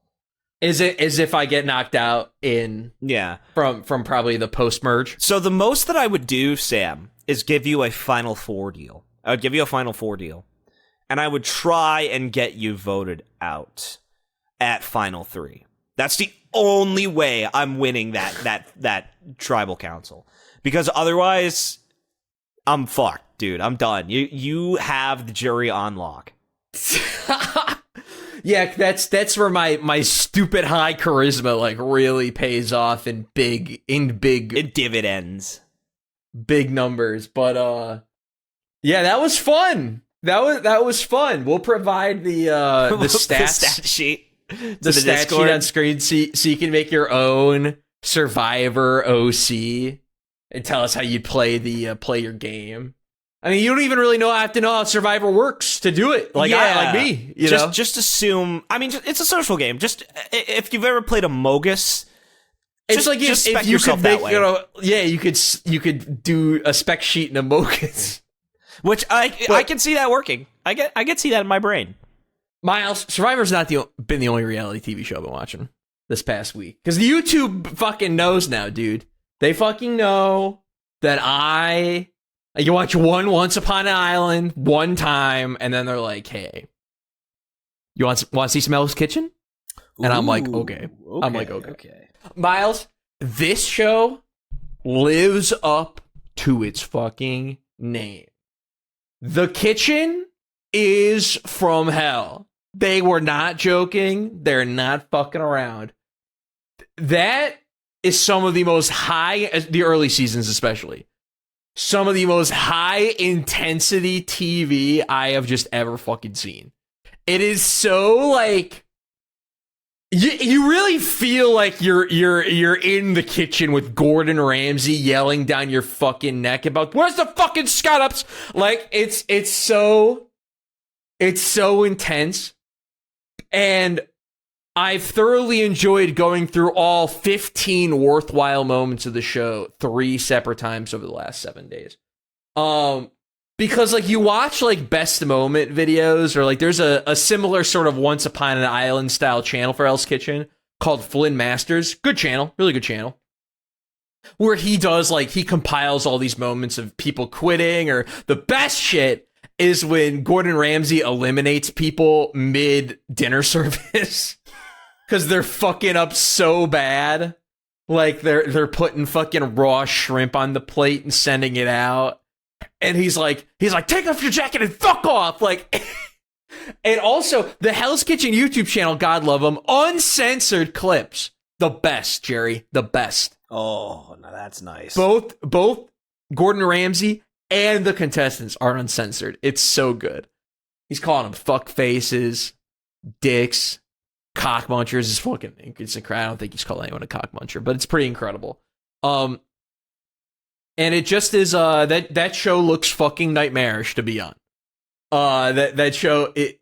Is it as if I get knocked out in from probably the post merge? So the most that I would do, Sam, is give you a Final 4 deal. I would give you a Final 4 deal, and I would try and get you voted out at Final 3. That's the only way I'm winning that Tribal Council, because otherwise I'm fucked. dude. I'm done. You have the jury on lock. Yeah, that's where my stupid high charisma like really pays off in big dividends, big numbers. But yeah, that was fun. That was fun. We'll provide the stats, the stat sheet, the stat sheet on screen, so you can make your own Survivor OC and tell us how you play your game. I mean, you don't even really have to know how Survivor works to do it. Like me, you know? Just assume. I mean, it's a social game. Just if you've ever played Amogus, it's like just if spec you yourself could make, that way. You could do a spec sheet in Amogus, which I can see that working. I can see that in my brain. Myles, Survivor's not been the only reality TV show I've been watching this past week, because YouTube fucking knows now, dude. They fucking know that you watch Once Upon an Island one time, and then they're like, "Hey, you want to see some Hell's Kitchen?" And I'm like, "Okay." I'm like, "Okay." Myles, this show lives up to its fucking name. The kitchen is from hell. They were not joking. They're not fucking around. That is some of the most the early seasons especially. Some of the most high intensity TV I have just ever fucking seen. It is so like you really feel like you're in the kitchen with Gordon Ramsay yelling down your fucking neck about where's the fucking scallops? Like it's so intense, and I've thoroughly enjoyed going through all 15 worthwhile moments of the show 3 separate times over the last 7 days. Because like you watch like best moment videos, or like there's a similar sort of Once Upon an Island style channel for Hell's Kitchen called Flynn Masters. Good channel, really good channel. Where he compiles all these moments of people quitting, or the best shit is when Gordon Ramsay eliminates people mid dinner service. Because they're fucking up so bad. Like, they're putting fucking raw shrimp on the plate and sending it out. And he's like, take off your jacket and fuck off! Like, and also, the Hell's Kitchen YouTube channel, God love them, uncensored clips. The best, Jerry. The best. Oh, no, that's nice. Both Gordon Ramsay and the contestants are uncensored. It's so good. He's calling them fuck faces, dicks, cock munchers. Is fucking, it's incredible. I don't think he's called anyone a cock muncher, but it's pretty incredible. And it just is that show looks fucking nightmarish to be on. That show it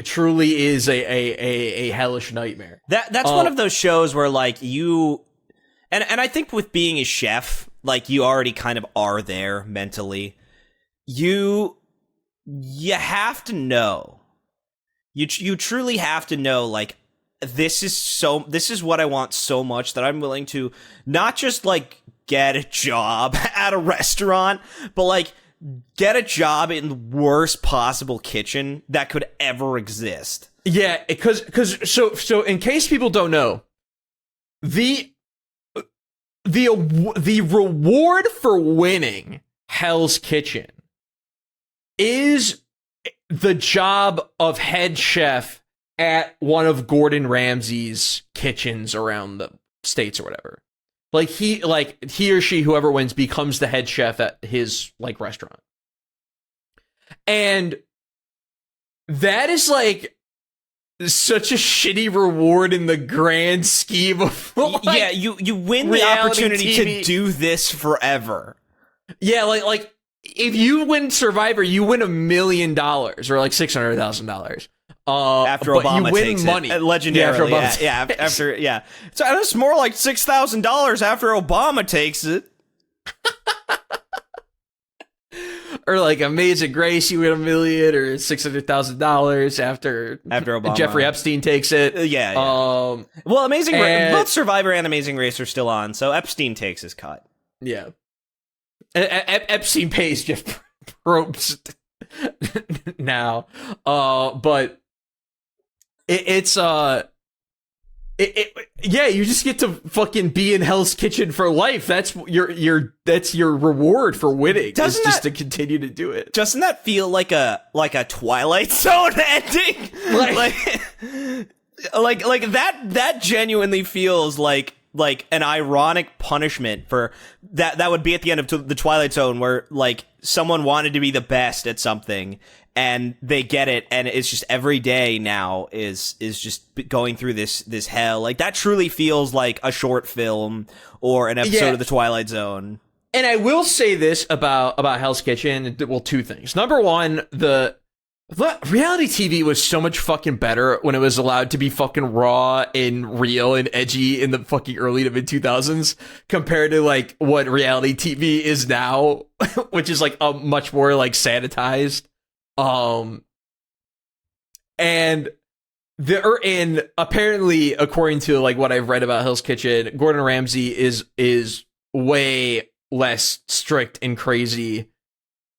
truly is a hellish nightmare. That's one of those shows where like you and I think with being a chef, like you already kind of are there mentally. You have to know. You truly have to know, like, this is what I want so much that I'm willing to not just like get a job at a restaurant, but like get a job in the worst possible kitchen that could ever exist. Yeah, because so in case people don't know, the reward for winning Hell's Kitchen is the job of head chef at one of Gordon Ramsay's kitchens around the States or whatever. Like he or she, whoever wins, becomes the head chef at his like restaurant. And that is like such a shitty reward in the grand scheme of like, yeah, you win the opportunity TV. To do this forever. Yeah, like if you win Survivor, you win $1 million or like $600,000. After but Obama you win takes money. Legendarily, after So it's more like $6,000 after Obama takes it. Or like Amazing Grace, you win $1 million or $600,000 after Obama. Jeffrey Epstein takes it. Yeah. Well, Amazing Race, both Survivor and Amazing Race are still on, so Epstein takes his cut. Yeah. Epstein pays Jeff Probst now, but it's Yeah, you just get to fucking be in Hell's Kitchen for life. That's your reward for winning. Just to continue to do it. Doesn't that feel like a Twilight Zone ending? like that genuinely feels like an ironic punishment for that would be at the end of the Twilight Zone, where like someone wanted to be the best at something and they get it, and it's just every day now is just going through this hell. Like that truly feels like a short film or an episode of the Twilight Zone. And I will say this about Hell's Kitchen. Well, two things. Number one, the reality TV was so much fucking better when it was allowed to be fucking raw and real and edgy in the fucking early to mid 2000s compared to like what reality TV is now, which is like a much more like sanitized. And apparently, according to like what I've read about Hell's Kitchen, Gordon Ramsay is way less strict and crazy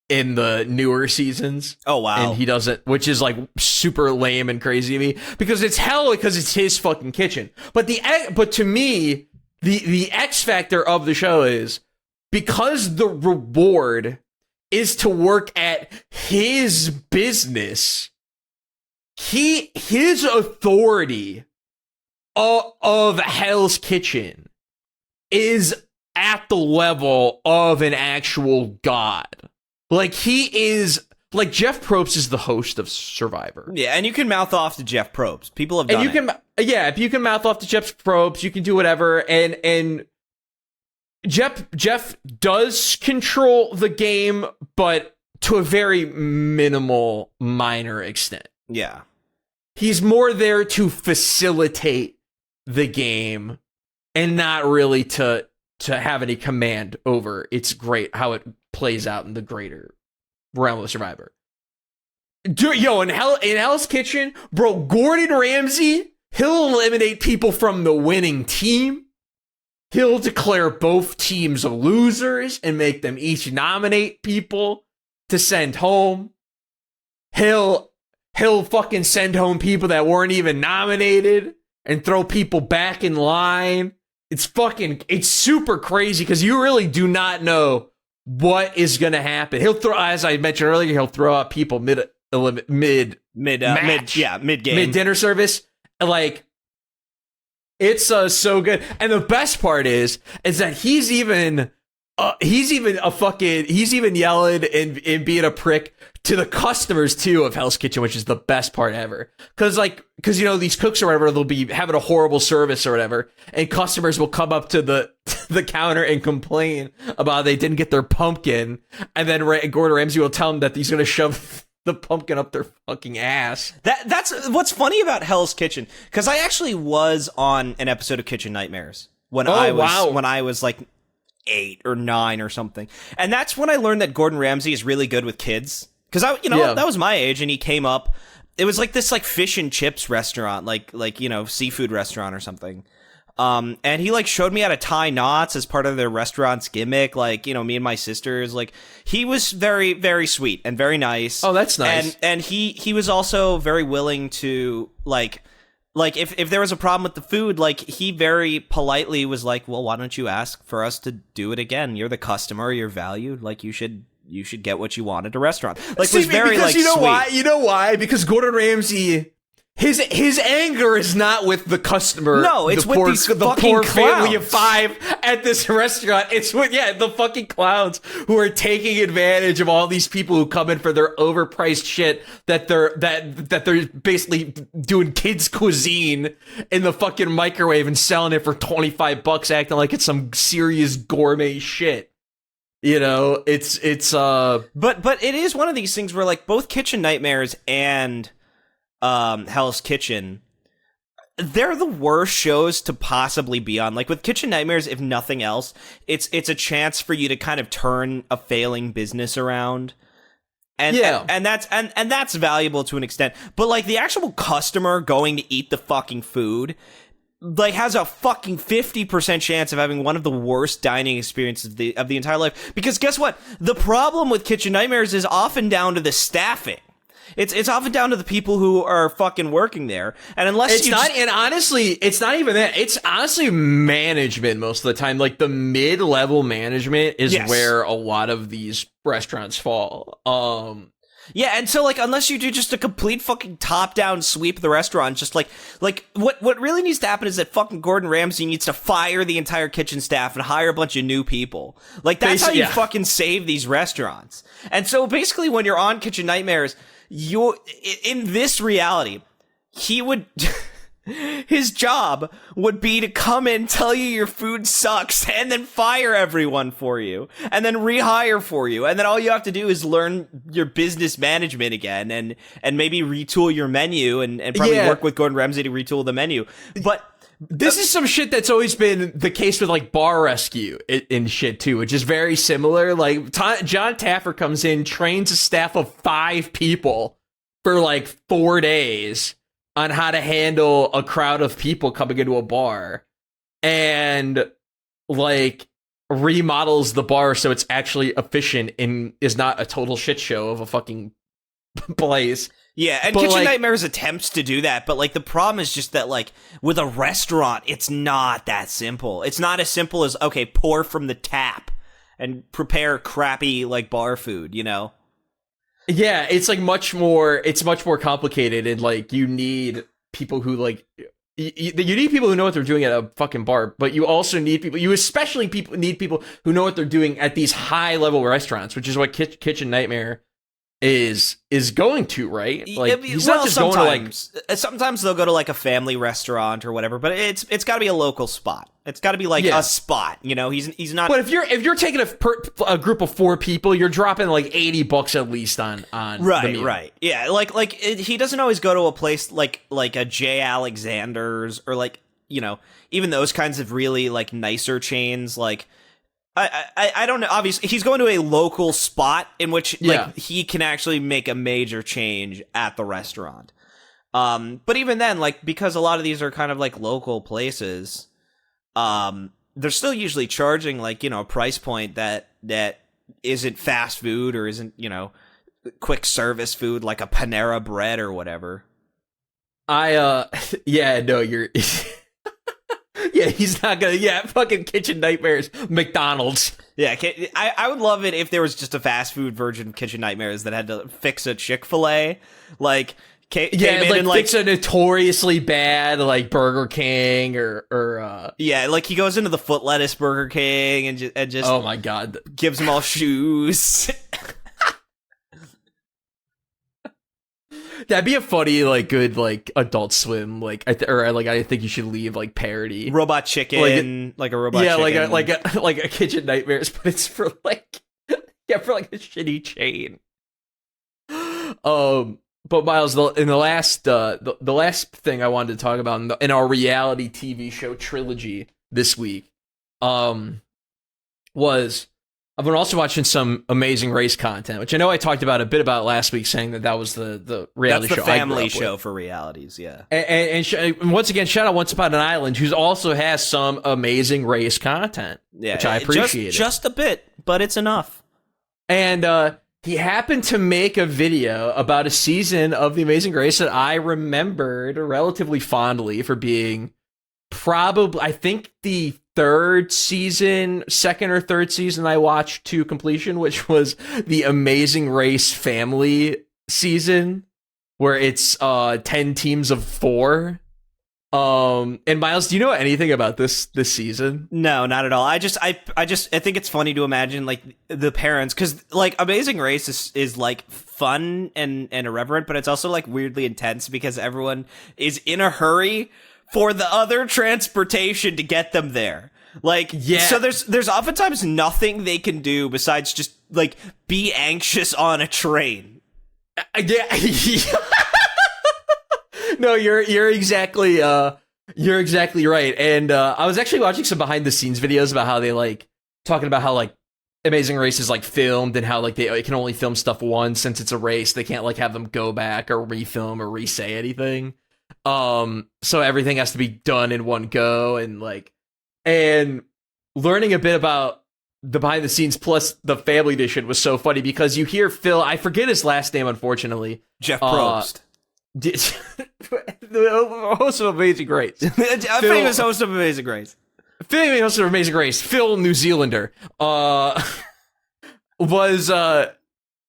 in the newer seasons. Oh wow. And he doesn't, which is like super lame and crazy to me because it's hell because it's his fucking kitchen. But to me, the X factor of the show is because the reward is to work at his business. His authority of Hell's Kitchen is at the level of an actual god. Like he is, like Jeff Probst is the host of Survivor. Yeah, and you can mouth off to Jeff Probst. People have done it. If you can mouth off to Jeff Probst, you can do whatever. And Jeff does control the game, but to a very minimal, minor extent. Yeah. He's more there to facilitate the game and not really to have any command over. It's great how it plays out in the greater realm of Survivor. In Hell's Kitchen, bro, Gordon Ramsay, he'll eliminate people from the winning team. He'll declare both teams losers and make them each nominate people to send home. He'll fucking send home people that weren't even nominated and throw people back in line. It's super crazy because you really do not know what is going to happen. He'll throw, as I mentioned earlier, he'll throw out people mid dinner service. Like, it's so good. And the best part is that he's even yelling and being a prick to the customers too of Hell's Kitchen, which is the best part ever. Cause these cooks or whatever, they'll be having a horrible service or whatever, and customers will come up to the counter and complain about they didn't get their pumpkin, and then Gordon Ramsay will tell them that he's gonna shove the pumpkin up their fucking ass. That's what's funny about Hell's Kitchen, because I actually was on an episode of Kitchen Nightmares when I was like 8 or 9 or something, and that's when I learned that Gordon Ramsay is really good with kids. Because that was my age, and he came up. It was like this like fish and chips restaurant, like seafood restaurant or something. And he like showed me how to tie knots as part of their restaurant's gimmick. Like, me and my sisters. Like, he was very, very sweet and very nice. Oh, that's nice. And he was also very willing to like if there was a problem with the food, like he very politely was like, well, why don't you ask for us to do it again? You're the customer, you're valued. Like, you should get what you want at a restaurant. Like, was very like, you know sweet. why? You know why? Because Gordon Ramsay, his anger is not with the customer. No, it's with these the fucking poor clowns. family of 5 at this restaurant. It's with the fucking clowns who are taking advantage of all these people who come in for their overpriced shit that they're basically doing kids cuisine in the fucking microwave and selling it for $25, acting like it's some serious gourmet shit. But it is one of these things where like both Kitchen Nightmares and Hell's Kitchen, they're the worst shows to possibly be on. Like with Kitchen Nightmares, if nothing else, it's a chance for you to kind of turn a failing business around. And that's valuable to an extent. But like the actual customer going to eat the fucking food, like, has a fucking 50% chance of having one of the worst dining experiences of the entire life. Because guess what? The problem with Kitchen Nightmares is often down to the staffing. It's often down to the people who are fucking working there. And unless and honestly, it's not even that. It's honestly management most of the time. Like the mid-level management is where a lot of these restaurants fall. Yeah, and so, like, unless you do just a complete fucking top-down sweep of the restaurant, just, like, what really needs to happen is that fucking Gordon Ramsay needs to fire the entire kitchen staff and hire a bunch of new people. Like, that's how you fucking save these restaurants. And so, basically, when you're on Kitchen Nightmares, in this reality, he would... his job would be to come in, tell you your food sucks, and then fire everyone for you, and then rehire for you, and then all you have to do is learn your business management again, and maybe retool your menu, and probably work with Gordon Ramsay to retool the menu. But this is some shit that's always been the case with like Bar Rescue and shit too, which is very similar. Like John Taffer comes in, trains a staff of 5 people for like 4 days on how to handle a crowd of people coming into a bar, and like remodels the bar so it's actually efficient and is not a total shit show of a fucking place. Yeah, and Kitchen Nightmares attempts to do that, but like the problem is just that like with a restaurant, it's not that simple. It's not as simple as, okay, pour from the tap and prepare crappy like bar food, you know? Yeah, it's like much more complicated, and like you need people who like you need people who know what they're doing at a fucking bar, but you also need people, need people who know what they're doing at these high level restaurants, which is what Kitchen Nightmare is going to, right? Like he's not just going to like sometimes they'll go to like a family restaurant or whatever, but it's got to be a local spot. It's got to be like a spot, you know. He's not. But if you're taking a group of 4 people, you're dropping like $80 at least on right. Yeah, he doesn't always go to a place like a J. Alexander's or like, you know, even those kinds of really like nicer chains like. I don't know. Obviously, he's going to a local spot in which like he can actually make a major change at the restaurant. But even then, like because a lot of these are kind of like local places, they're still usually charging like, you know, a price point that isn't fast food or isn't, you know, quick service food like a Panera Bread or whatever. You're. Yeah, he's not gonna. Yeah, fucking Kitchen Nightmares, McDonald's. Yeah, I would love it if there was just a fast food version of Kitchen Nightmares that had to fix a Chick-fil-A, like fix a notoriously bad like Burger King or like he goes into the foot lettuce Burger King and just oh my god, gives them all shoes. That'd be a funny, like, good, like, Adult Swim, like, I think you should leave, like, parody. Robot Chicken, like a Robot Chicken. Yeah, like a Kitchen Nightmares, but it's for, like, a shitty chain. But Myles, the last thing I wanted to talk about in our reality TV show trilogy this week, was I've been also watching some Amazing Race content, which I know I talked about a bit about last week, saying that was the reality show. That's the family show for realities, yeah. And once again, shout out Once Upon an Island, who also has some Amazing Race content, which I appreciate. Just a bit, but it's enough. And he happened to make a video about a season of The Amazing Race that I remembered relatively fondly for being probably, I think, the second or third season I watched to completion, which was the Amazing Race family season, where it's 10 teams of 4. And Myles, do you know anything about this season? No, not at all. I think it's funny to imagine like the parents, because like Amazing Race is like fun and irreverent, but it's also like weirdly intense because everyone is in a hurry for the other transportation to get them there. Like, so there's oftentimes nothing they can do besides just like be anxious on a train. No, you're exactly right. And I was actually watching some behind the scenes videos about how they like talking about how like Amazing Race is like filmed and how like they can only film stuff once since it's a race. They can't like have them go back or refilm or re-say anything. So everything has to be done in one go, and learning a bit about the behind the scenes plus the family edition was so funny because you hear Phil, I forget his last name, unfortunately. Jeff Probst. The host of Amazing Grace. A famous host of Amazing Grace. Famous host of Amazing Grace, Phil New Zealander, was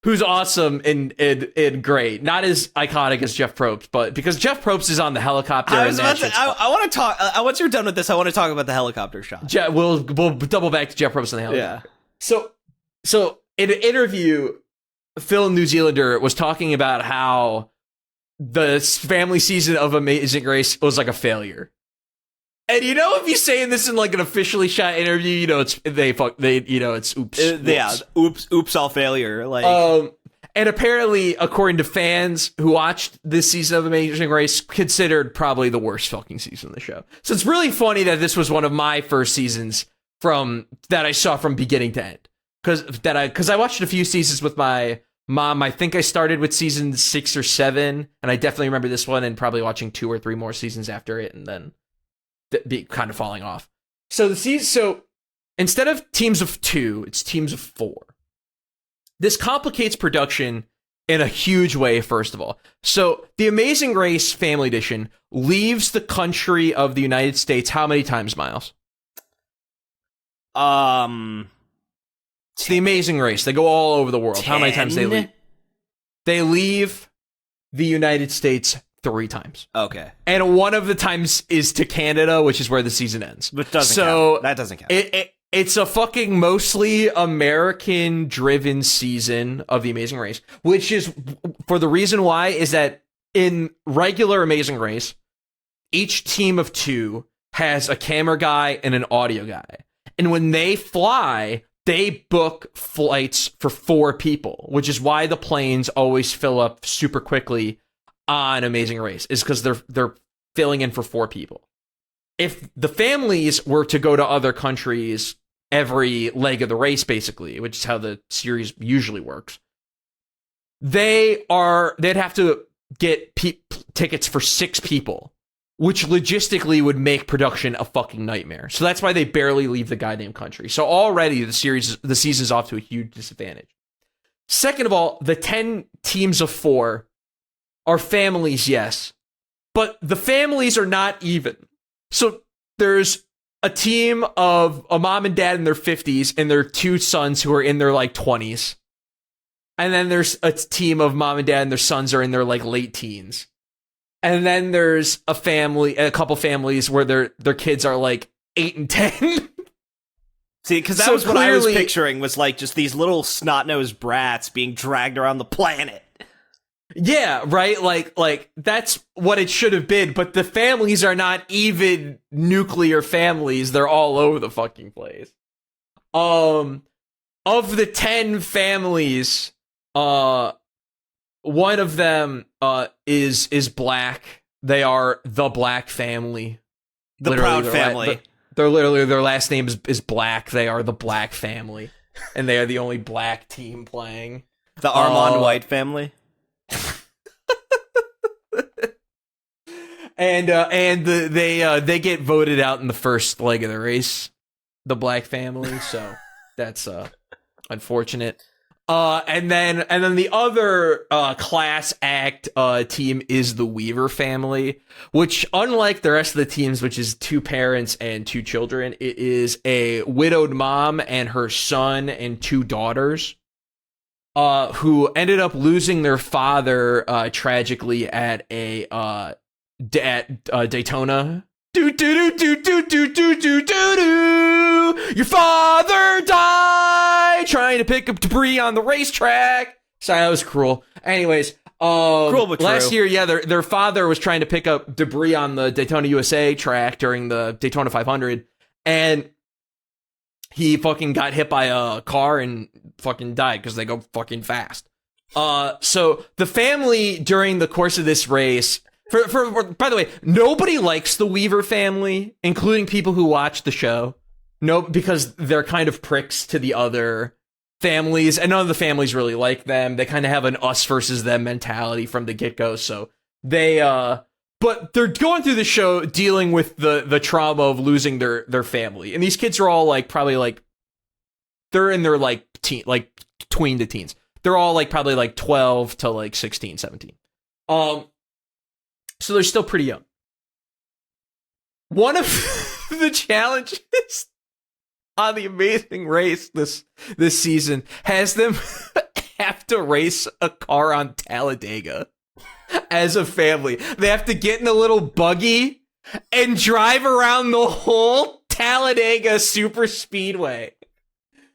who's awesome and great. Not as iconic as Jeff Probst, but because Jeff Probst is on the helicopter. I want to talk. Once you're done with this, I want to talk about the helicopter shot. We'll double back to Jeff Probst on the helicopter. Yeah. So in an interview, Phil New Zealander was talking about how the family season of Amazing Grace was like a failure. And if you saying this in like an officially shot interview, it's it's oops. Oops, all failure. Like, and apparently, according to fans who watched this season of Amazing Race, considered probably the worst fucking season of the show. So it's really funny that this was one of my first seasons that I saw from beginning to end. Because I watched a few seasons with my mom. I think I started with season 6 or 7, and I definitely remember this one, and probably watching 2 or 3 more seasons after it, and then be kind of falling off. So instead of teams of 2, it's teams of 4. This complicates production in a huge way, first of all. So the Amazing Race Family Edition leaves the country of the United States how many times, Myles? It's the Amazing Race. They go all over the world. 10? How many times they leave? They leave the United States 3 times. Okay. And one of the times is to Canada, which is where the season ends. But doesn't count. That doesn't count. It's a fucking mostly American-driven season of The Amazing Race, which is, for the reason why, is that in regular Amazing Race, each team of 2 has a camera guy and an audio guy. And when they fly, they book flights for 4 people, which is why the planes always fill up super quickly on Amazing Race, is because they're filling in for 4 people. If the families were to go to other countries every leg of the race, basically, which is how the series usually works, they'd have to get tickets for 6 people, which logistically would make production a fucking nightmare. So that's why they barely leave the goddamn country. So already the season's off to a huge disadvantage. Second of all, the 10 teams of 4 are families, yes, but the families are not even. So there's a team of a mom and dad in their 50s and their 2 sons who are in their like 20s. And then there's a team of mom and dad and their sons are in their like late teens. And then there's a couple families where their kids are like 8 and 10. See, because that was what I was picturing, was like just these little snot-nosed brats being dragged around the planet. Yeah, right? Like that's what it should have been, but the families are not even nuclear families. They're all over the fucking place. Of the 10 families, one of them is black. They are the Black family. The Proud family. They're literally, their last name is Black. They are the Black family. And they are the only black team playing. The Armand White family. And they get voted out in the first leg of the race, the Black family. So that's unfortunate. And then the other class act team is the Weaver family, which, unlike the rest of the teams, which is 2 parents and 2 children, it is a widowed mom and her son and 2 daughters. Who ended up losing their father tragically at a Daytona. Do do do do do do do do do. Your father died trying to pick up debris on the racetrack. Sorry, that was cruel. Anyways, cruel but true. Last year, yeah, their father was trying to pick up debris on the Daytona USA track during the Daytona 500, and he fucking got hit by a car and fucking died because they go fucking fast. So the family during the course of this race, by the way, nobody likes the Weaver family, including people who watch the show. No, because they're kind of pricks to the other families, and none of the families really like them. They kind of have an us versus them mentality from the get-go. So they, but they're going through the show dealing with the trauma of losing their family. And these kids are all like probably like they're in their like tween to teens. They're all like probably like 12 to like 16, 17. So they're still pretty young. One of the challenges on the Amazing Race this season has them have to race a car on Talladega as a family. They have to get in a little buggy and drive around the whole Talladega super speedway.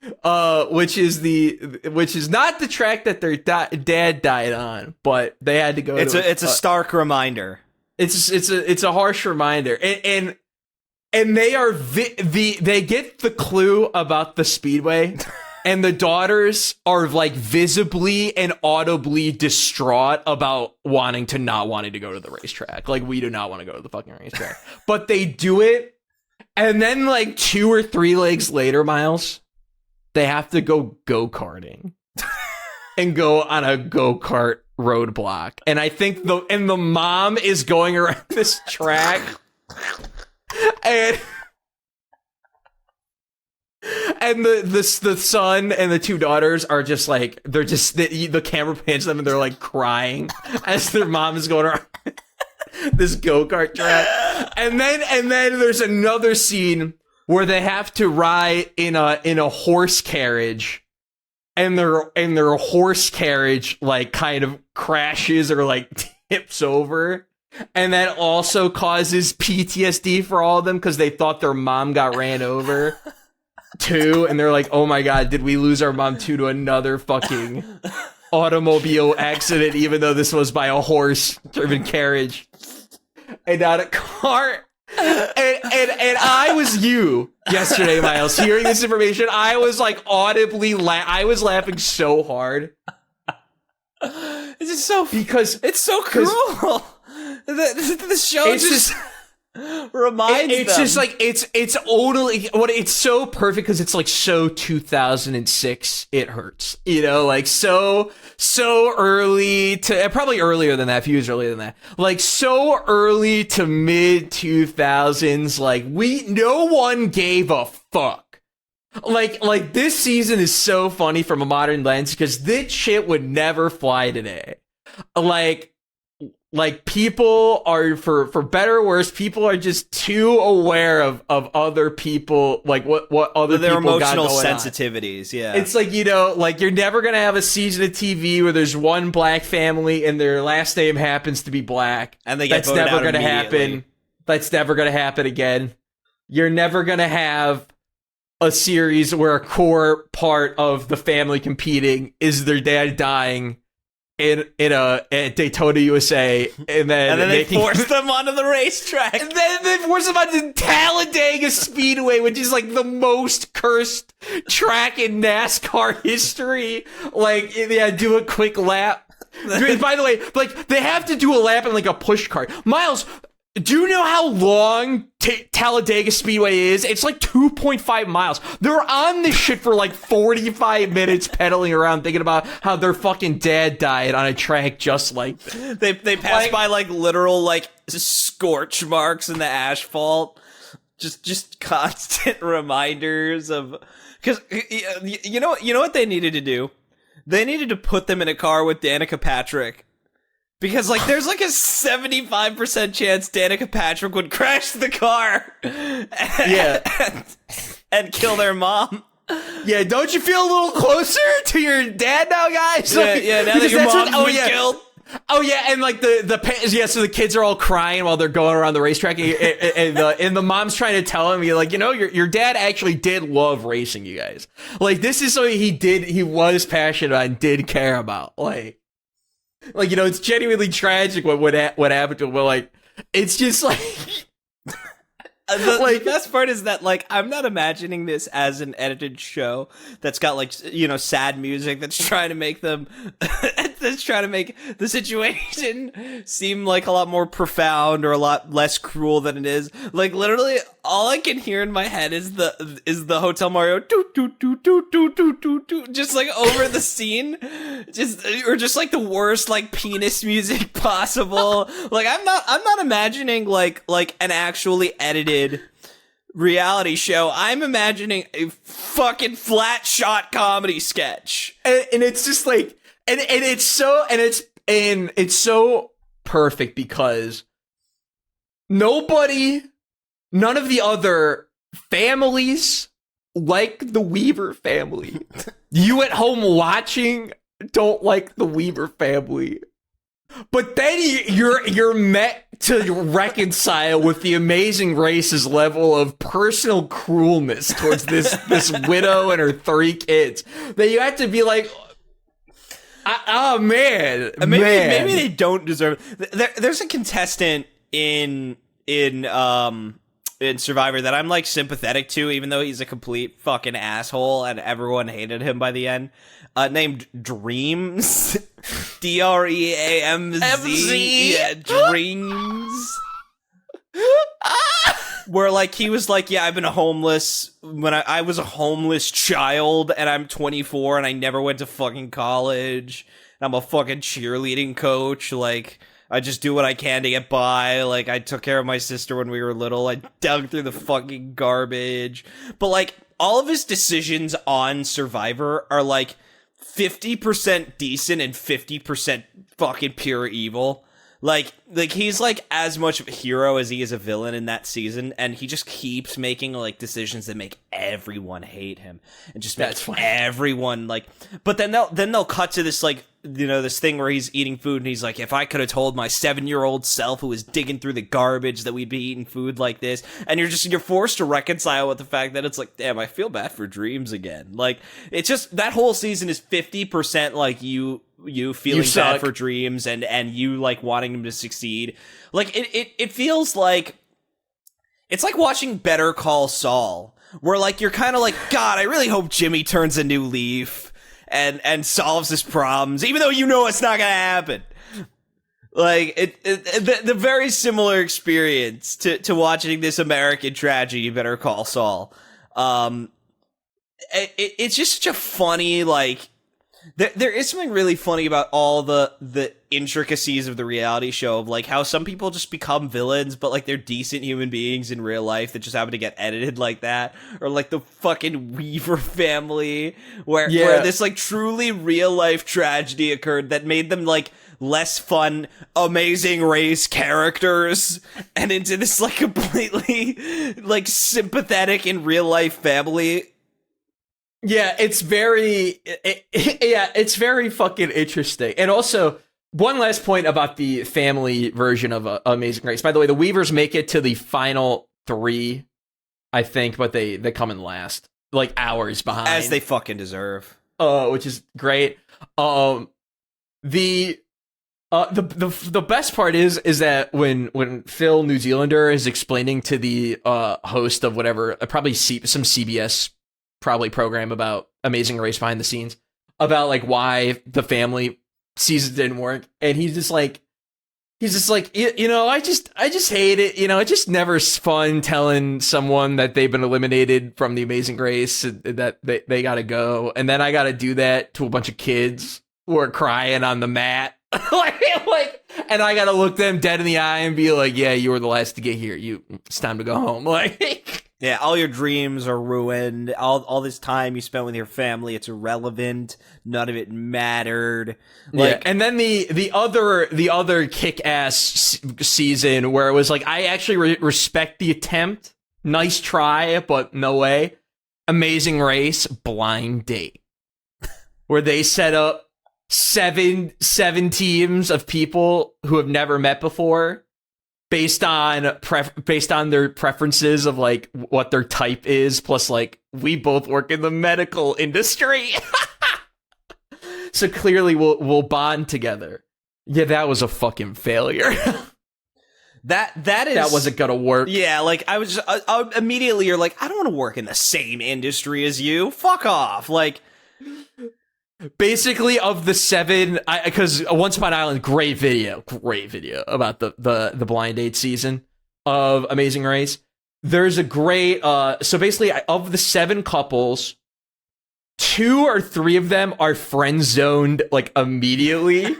Which is not the track that their dad died on, but they had to go. It's a stark reminder. It's a harsh reminder, and they are they get the clue about the speedway, and the daughters are like visibly and audibly distraught about wanting to go to the racetrack. Like, we do not want to go to the fucking racetrack, but they do it, and then like 2 or 3 legs later, Myles, they have to go go-karting and go on a go-kart roadblock. And I think the mom is going around this track and the son and the 2 daughters are just like, they're just, the camera pans them and they're like crying as their mom is going around this go-kart track. And then there's another scene where they have to ride in a horse carriage, and their horse carriage like kind of crashes or like tips over, and that also causes PTSD for all of them because they thought their mom got ran over too, and they're like, oh my god, did we lose our mom too to another fucking automobile accident, even though this was by a horse-driven carriage and not a car. And I was you yesterday, Myles, hearing this information. I was like audibly I was laughing so hard. It's just so, because it's so cruel. The show just reminds it's them. Just like it's totally what it's so perfect because it's like so 2006. It hurts, you know, like so early to probably earlier than that, a few years earlier than that, like so early to mid 2000s. Like no one gave a fuck. Like this season is so funny from a modern lens because this shit would never fly today. Like people are, for better or worse, people are just too aware of other people, like what other their people got emotional going sensitivities. on. Yeah, it's like, you know, like you're never gonna have a season of TV where there's one black family and their last name happens to be black, and they get that's voted never out gonna immediately. happen. That's never gonna happen again. You're never gonna have a series where a core part of the family competing is their dad dying in Daytona, USA, and then they force them onto the racetrack. And then they force them onto Talladega Speedway, which is like the most cursed track in NASCAR history. Like, yeah, do a quick lap. By the way, like, they have to do a lap in like a push cart. Myles, do you know how long Talladega Speedway is? It's like 2.5 miles. They're on this shit for like 45 minutes pedaling around thinking about how their fucking dad died on a track just like that. They pass by like literal like scorch marks in the asphalt. Just constant reminders of, because you know what they needed to do? They needed to put them in a car with Danica Patrick. Because, like, there's, like, a 75% chance Danica Patrick would crash the car and kill their mom. Yeah, don't you feel a little closer to your dad now, guys? Yeah, now that your mom's been killed. Oh, yeah, and, like, so the kids are all crying while they're going around the racetrack, and the mom's trying to tell him, you're like, you know, your dad actually did love racing, you guys. Like, this is something he was passionate about and did care about, Like, you know, it's genuinely tragic what happened to him, but, like, it's just, like... The best part is that, like, I'm not imagining this as an edited show that's got, like, you know, sad music that's trying to make them... that's trying to make the situation seem, like, a lot more profound or a lot less cruel than it is. Like, literally, all I can hear in my head is the Hotel Mario just, like, over the scene. Just, like, the worst, like, penis music possible. Like, I'm not imagining, like, an actually edited reality show, I'm imagining a fucking flat shot comedy sketch. And it's just like, and it's so perfect because none of the other families like the Weaver family. You at home watching don't like the Weaver family. But then you're met to reconcile with the Amazing Race's level of personal cruelness towards this widow and her 3 kids. That you have to be like, oh man, maybe they don't deserve it. There's a contestant in Survivor that I'm like sympathetic to, even though he's a complete fucking asshole and everyone hated him by the end. Named Dreams, DREAMZ, yeah, Dreams. Where like he was like, yeah, I've been homeless when I was a homeless child, and I'm 24 and I never went to fucking college. And I'm a fucking cheerleading coach, like. I just do what I can to get by. Like, I took care of my sister when we were little. I dug through the fucking garbage. But, like, all of his decisions on Survivor are, like, 50% decent and 50% fucking pure evil. Like he's, like, as much of a hero as he is a villain in that season, and he just keeps making, like, decisions that make everyone hate him. And just makes everyone, like... But then they'll cut to this, like, you know, this thing where he's eating food, and he's like, if I could have told my 7-year-old self who was digging through the garbage that we'd be eating food like this, and you're forced to reconcile with the fact that it's like, damn, I feel bad for Dreams again. Like, it's just, that whole season is 50% like you feeling bad for Dreams and you like wanting him to succeed. Like it feels like it's like watching Better Call Saul, where like you're kind of like, God, I really hope Jimmy turns a new leaf and solves his problems, even though you know it's not gonna happen. Like the very similar experience to watching this American tragedy, Better Call Saul. It's just such a funny, like, there is something really funny about all the intricacies of the reality show, of like how some people just become villains, but like they're decent human beings in real life that just happen to get edited like that, or like the fucking Weaver family where this like truly real life tragedy occurred that made them like less fun Amazing Race characters and into this like completely like sympathetic in real life family. Yeah, it's very fucking interesting. And also, one last point about the family version of Amazing Race. By the way, the Weavers make it to the final 3, I think, but they come in last, like hours behind, as they fucking deserve. Which is great. The best part is that when Phil New Zealander is explaining to the host of whatever, probably some CBS probably program about Amazing Race behind the scenes, about like why the family season didn't work, and he's just like you know, I just hate it, you know, it just never's fun telling someone that they've been eliminated from the Amazing Race, that they gotta go, and then I gotta do that to a bunch of kids who are crying on the mat. like, and I gotta look them dead in the eye and be like, yeah, you were the last to get here, it's time to go home. Like, yeah, all your dreams are ruined. All this time you spent with your family, it's irrelevant. None of it mattered. Like, yeah. And then the other kick-ass season where it was like, I actually respect the attempt. Nice try, but no way. Amazing Race Blind Date, where they set up seven teams of people who have never met before, based on their preferences of like what their type is, plus like we both work in the medical industry, so clearly we'll bond together. Yeah, that was a fucking failure. That wasn't gonna work. Yeah, like I was just, immediately you're like, I don't want to work in the same industry as you. Fuck off. Like, basically, of the 7, because Once Upon an Island, great video about the blind date season of Amazing Race. There's a great, so basically, of the 7 couples, 2 or 3 of them are friend zoned like immediately.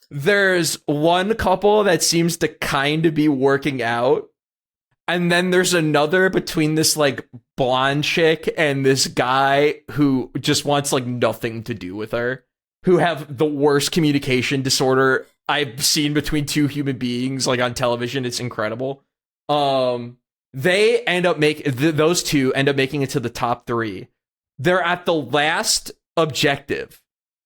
There's one couple that seems to kind of be working out, And then there's another between this like blonde chick and this guy who just wants like nothing to do with her, who have the worst communication disorder I've seen between two human beings like on television. It's incredible. They end up those two end up making it to the top 3. They're at the last objective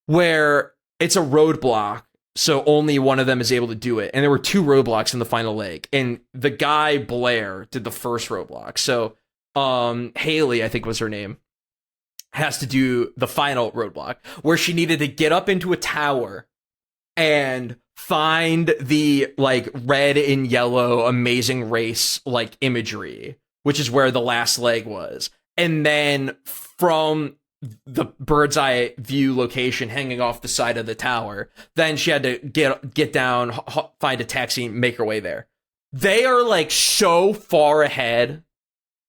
where it's a roadblock, so only one of them is able to do it. And there were 2 roadblocks in the final leg, and the guy Blair did the first roadblock. So Haley, I think was her name, has to do the final roadblock where she needed to get up into a tower and find the like red and yellow Amazing Race like imagery, which is where the last leg was. And then from the bird's eye view location hanging off the side of the tower, then she had to get down, find a taxi, make her way there. They are like so far ahead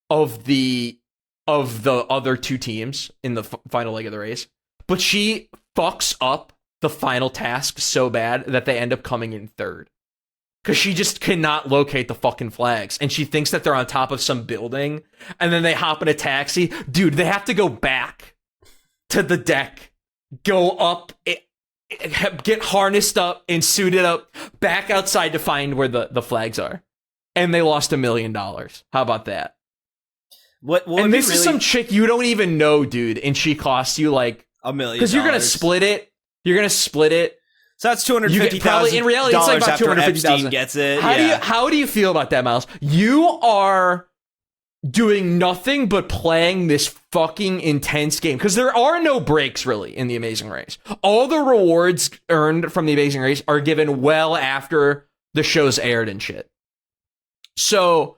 of the other 2 teams in the final leg of the race, but she fucks up the final task so bad that they end up coming in 3rd. Because she just cannot locate the fucking flags. And she thinks that they're on top of some building. And then they hop in a taxi. Dude, they have to go back to the deck. Go up. Get harnessed up and suited up. Back outside to find where the flags are. And they lost $1 million. How about that? What and this is some chick you don't even know, dude. And she costs you like $1 million. Because you're going to split it. So that's $250,000. Probably in reality, it's like about $250,000. Gets it. How do you feel about that, Myles? You are doing nothing but playing this fucking intense game because there are no breaks really in the Amazing Race. All the rewards earned from the Amazing Race are given well after the show's aired and shit. So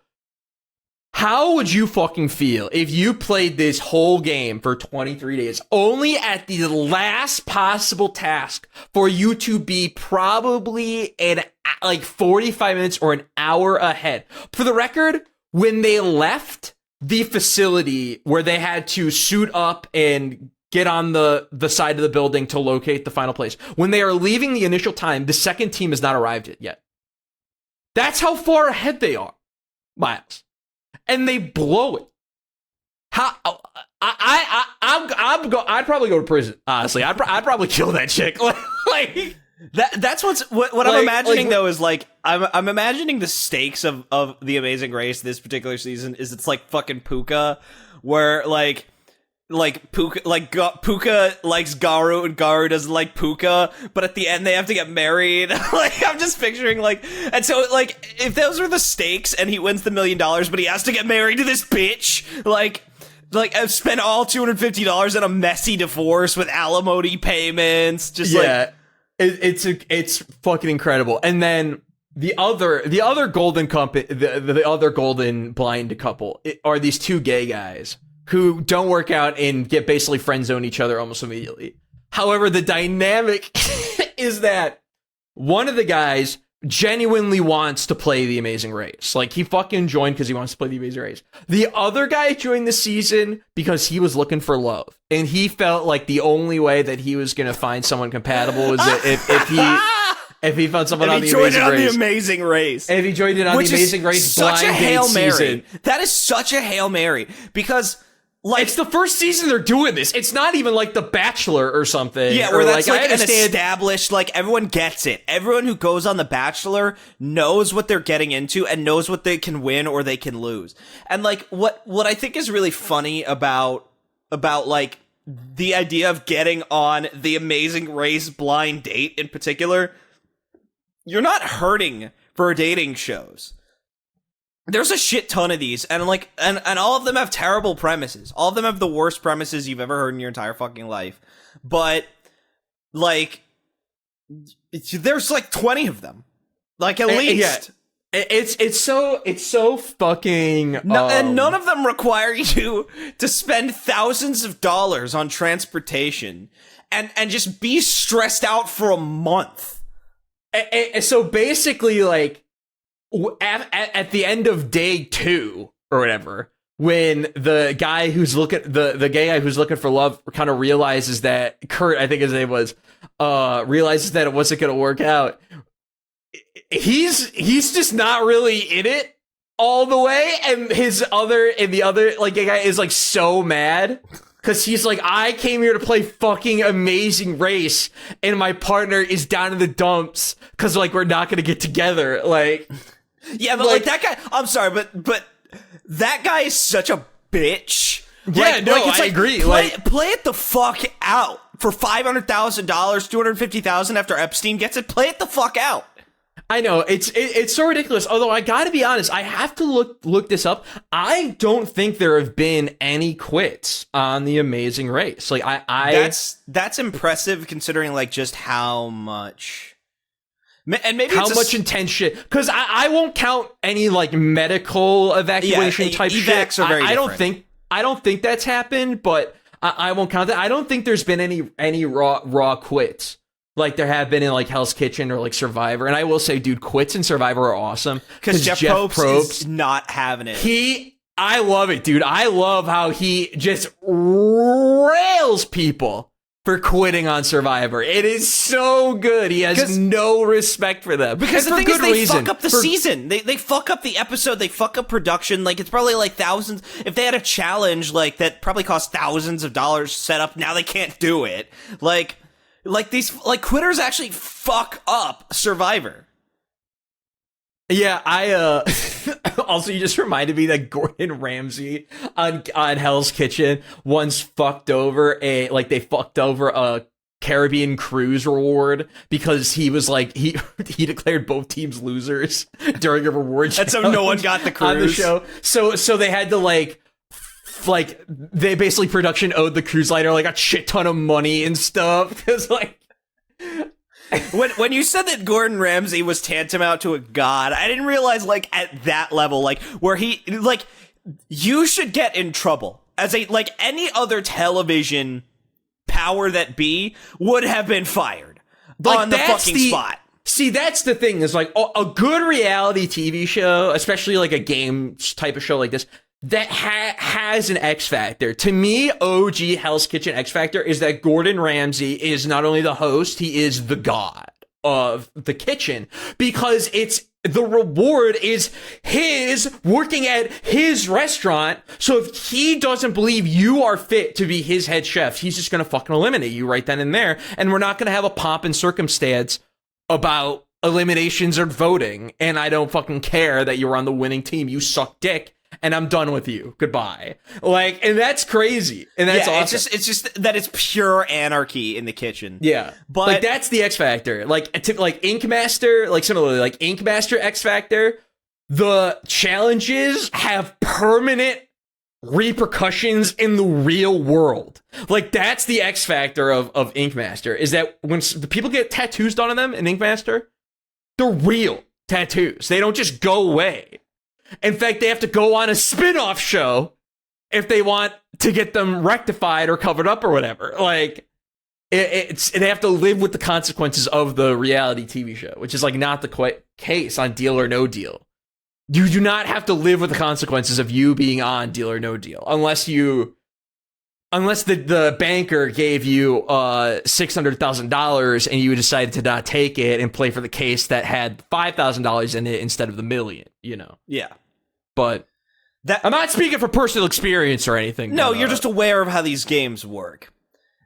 how would you fucking feel if you played this whole game for 23 days, only at the last possible task for you to be probably in like 45 minutes or an hour ahead? For the record, when they left the facility where they had to suit up and get on the side of the building to locate the final place, when they are leaving the initial time, the second team has not arrived yet. That's how far ahead they are, Myles. And they blow it. I'd probably go to prison. Honestly, I'd probably kill that chick. That's what I'm imagining though is like I'm imagining the stakes of the Amazing Race this particular season is it's like fucking Puka, where like Puka Puka likes Garu and Garu doesn't like Puka, but at the end they have to get married. Like I'm just picturing like, and so like if those are the stakes and he wins the $1 million, but he has to get married to this bitch, like I've spent all $250 on a messy divorce with alimony payments, just it's fucking incredible. And then the other golden couple, the other golden blind couple are these 2 gay guys who don't work out and get basically friend zone each other almost immediately. However, the dynamic is that one of the guys genuinely wants to play the Amazing Race. Like, he fucking joined because he wants to play the Amazing Race. The other guy joined the season because he was looking for love. And he felt like the only way that he was going to find someone compatible was if he found someone on the Amazing Race. If he joined it on the Amazing Race blind date Hail Mary. Season. That is such a Hail Mary because like it's the first season they're doing this. It's not even like The Bachelor or something. Yeah, where that's like an established, like everyone gets it. Everyone who goes on The Bachelor knows what they're getting into and knows what they can win or they can lose. And like what I think is really funny about like the idea of getting on the Amazing Race blind date in particular, you're not hurting for dating shows. There's a shit ton of these, and like, and all of them have terrible premises. All of them have the worst premises you've ever heard in your entire fucking life. But like, there's like 20 of them, like at least. Yeah. It's so fucking. And none of them require you to spend thousands of dollars on transportation and just be stressed out for a month. So basically, like, at the end of day 2 or whatever, when the guy who's looking, the gay guy who's looking for love kind of realizes that Kurt, I think his name was, realizes that it wasn't going to work out. He's just not really in it. all the way, and the other like guy is like so mad because he's like, I came here to play fucking Amazing Race, and my partner is down in the dumps because like we're not gonna get together. Like, yeah, but like that guy. I'm sorry, but that guy is such a bitch. Yeah, no, I agree. Play it the fuck out for $500,000, $250,000 after Epstein gets it. Play it the fuck out. I know it's so ridiculous. Although I gotta be honest, I have to look this up. I don't think there have been any quits on the Amazing Race. Like that's impressive considering like just how much. And maybe how much intense shit? Because I won't count any like medical evacuation type shit. Are very I don't think that's happened, but I won't count that. I don't think there's been any raw quits like there have been in like Hell's Kitchen or like Survivor. And I will say, dude, quits in Survivor are awesome because Jeff Probst is not having it. I love it, dude. I love how he just rails people for quitting on Survivor. It is so good. He has no respect for them. Because the thing is, they fuck up the season. They fuck up the episode. They fuck up production. Like, it's probably like thousands. If they had a challenge, like, that probably cost thousands of dollars set up, now they can't do it. Like these, like, quitters actually fuck up Survivor. Yeah, also you just reminded me that Gordon Ramsay on Hell's Kitchen once fucked over they fucked over a Caribbean cruise reward because he was like he declared both teams losers during a reward and so no one got the cruise on the show. So they had to like they basically production owed the cruise liner like a shit ton of money and stuff because like. When you said that Gordon Ramsay was tantamount to a god, I didn't realize, like, at that level, like, where he, like, you should get in trouble. As like, any other television power that be would have been fired on the fucking spot. See, that's the thing, is, like, a good reality TV show, especially, like, a game type of show like this, that has an X Factor. To me, OG Hell's Kitchen X Factor is that Gordon Ramsay is not only the host, he is the god of the kitchen because the reward is his working at his restaurant. So if he doesn't believe you are fit to be his head chef, he's just going to fucking eliminate you right then and there. And we're not going to have a pomp and circumstance about eliminations or voting. And I don't fucking care that you're on the winning team. You suck dick. And I'm done with you. Goodbye. Like, and that's crazy. And that's awesome. It's just that it's pure anarchy in the kitchen. Yeah. But like, that's the X Factor. Like Ink Master, like similarly, like Ink Master X Factor, the challenges have permanent repercussions in the real world. Like, that's the X Factor of Ink Master, is that when the people get tattoos done on them in Ink Master, they're real tattoos. They don't just go away. In fact, they have to go on a spin-off show if they want to get them rectified or covered up or whatever. Like, they have to live with the consequences of the reality TV show, which is like not the case on Deal or No Deal. You do not have to live with the consequences of you being on Deal or No Deal, unless the banker gave you $600,000 and you decided to not take it and play for the case that had $5,000 in it instead of the $1 million, you know. Yeah. But I'm not speaking for personal experience or anything. No, you're just aware of how these games work.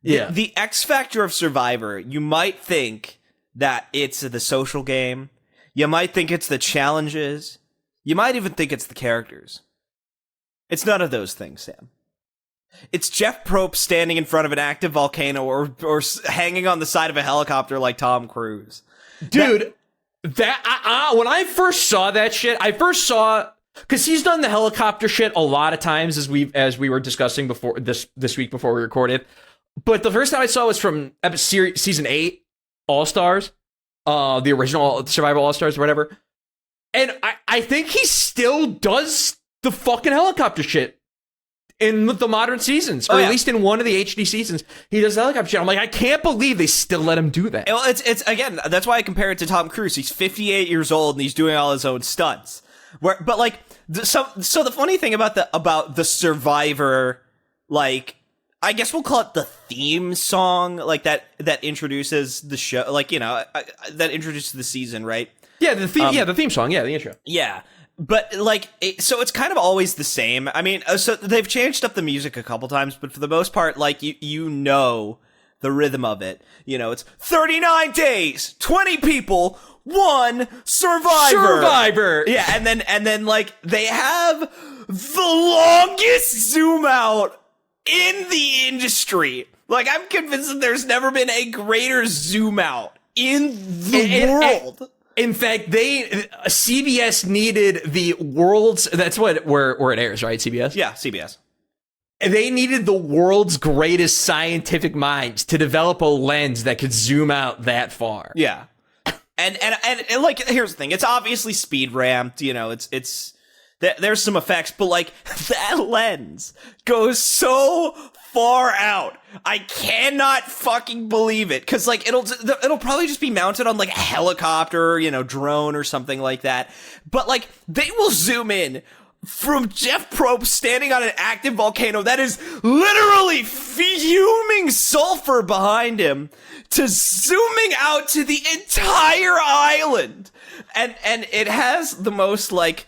Yeah. The X Factor of Survivor, you might think that it's the social game. You might think it's the challenges. You might even think it's the characters. It's none of those things, Sam. It's Jeff Probst standing in front of an active volcano or hanging on the side of a helicopter like Tom Cruise. Dude, when I first saw that shit, because he's done the helicopter shit a lot of times as we were discussing before this week before we recorded. But the first time I saw it was from season 8, All Stars, the original Survival All Stars or whatever. And I think he still does the fucking helicopter shit in the modern seasons, or at least in one of the HD seasons, he does the helicopter shit. I'm like, I can't believe they still let him do that. Well, it's again, that's why I compare it to Tom Cruise. He's 58 years old and he's doing all his own stunts. But like, so the funny thing about the Survivor, like, I guess we'll call it the theme song, like that introduces the show, like, you know, that introduces the season, right? Yeah, the theme song, yeah, the intro. Yeah. But like, so it's kind of always the same. I mean, so they've changed up the music a couple times, but for the most part, like you know the rhythm of it. You know, it's 39 days, 20 people, 1 survivor. Yeah, and then like they have the longest zoom out in the industry. Like, I'm convinced that there's never been a greater zoom out in the world. In fact, CBS needed the world's, that's where it airs, right? CBS? Yeah, CBS. They needed the world's greatest scientific minds to develop a lens that could zoom out that far. Yeah. And like, here's the thing. It's obviously speed ramped, you know, it's there's some effects, but like, that lens goes so far out. I cannot fucking believe it. Cause like, it'll probably just be mounted on like a helicopter, you know, drone or something like that. But like, they will zoom in from Jeff Probst standing on an active volcano that is literally fuming sulfur behind him to zooming out to the entire island. And it has the most like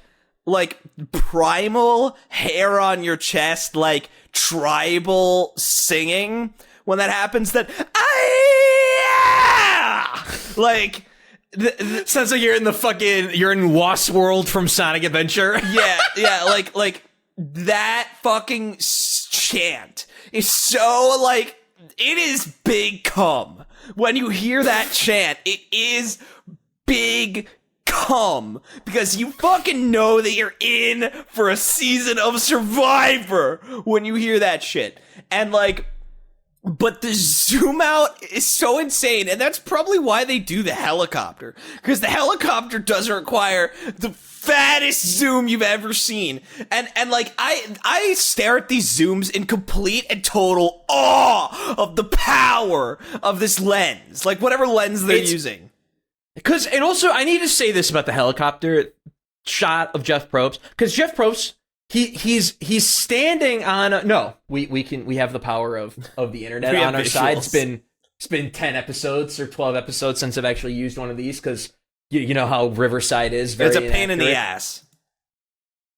primal hair on your chest, like tribal singing when that happens, that like sounds like you're in Lost World from Sonic Adventure. yeah, like that fucking chant is so like, it is big cum. When you hear that chant, it is big cum, because you fucking know that you're in for a season of Survivor when you hear that shit. And like, but the zoom out is so insane, and that's probably why they do the helicopter, because the helicopter doesn't require the fattest zoom you've ever seen. And like, I stare at these zooms in complete and total awe of the power of this lens, like whatever lens they're using. And also, I need to say this about the helicopter shot of Jeff Probst, because Jeff Probst, he's standing on we have the power of the internet on our side. It's been 10 episodes or 12 episodes since I've actually used one of these, because you know how Riverside is. Very it's a pain in the ass.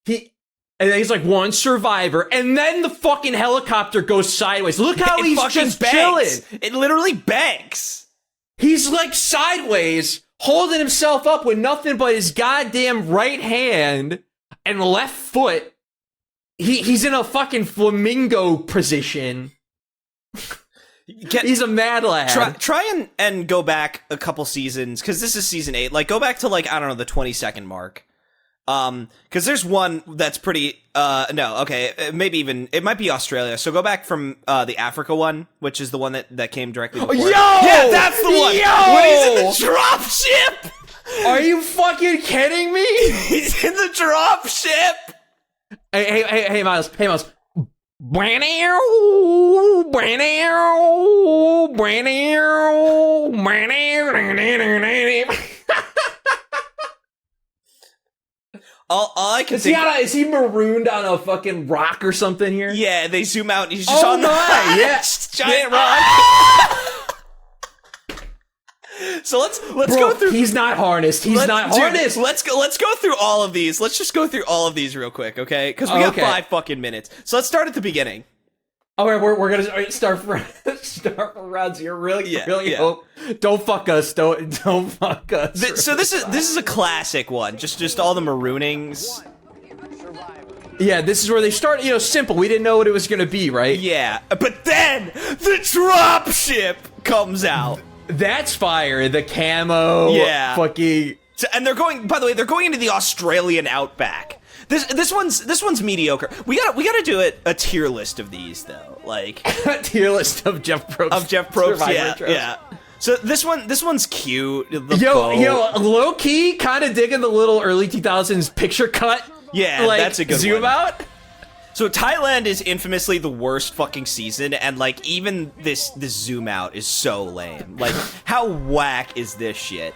And he's like, 1 survivor, and then the fucking helicopter goes sideways. Look how he's just chilling. It literally banks. He's like sideways, holding himself up with nothing but his goddamn right hand and left foot. He's in a fucking flamingo position. He's a mad lad. Try and go back a couple seasons, because this is season 8. Like, go back to, like, I don't know, the 20-second mark. Because there's one that's pretty, maybe even, it might be Australia. So go back from, the Africa one, which is the one that came directly before. Yeah, that's the one! When he's in the drop ship! Are you fucking kidding me? He's in the drop ship! Hey, Myles. All I can think... Is he marooned on a fucking rock or something here? Yeah, they zoom out and he's just on the giant rock. So let's go through... He's not harnessed. Let's go through all of these. Let's just go through all of these real quick, okay? Because we got 5 fucking minutes. So let's start at the beginning. All right, we're gonna start for round 0. Really hope. Don't fuck us. Don't fuck us. So this is a classic one. Just all the maroonings. Yeah, this is where they start. You know, simple. We didn't know what it was gonna be, right? Yeah, but then the drop ship comes out. That's fire. The camo. Yeah. Fucking. And they're going. By the way, they're going into the Australian outback. This one's mediocre. We gotta do a tier list of these though. Like a tier list of Jeff Probst. Yeah. So this one's cute. Yo, low key, kind of digging the little early 2000s picture cut. Yeah, like, that's a good zoom out. So Thailand is infamously the worst fucking season, and like even this zoom out is so lame. Like, how whack is this shit?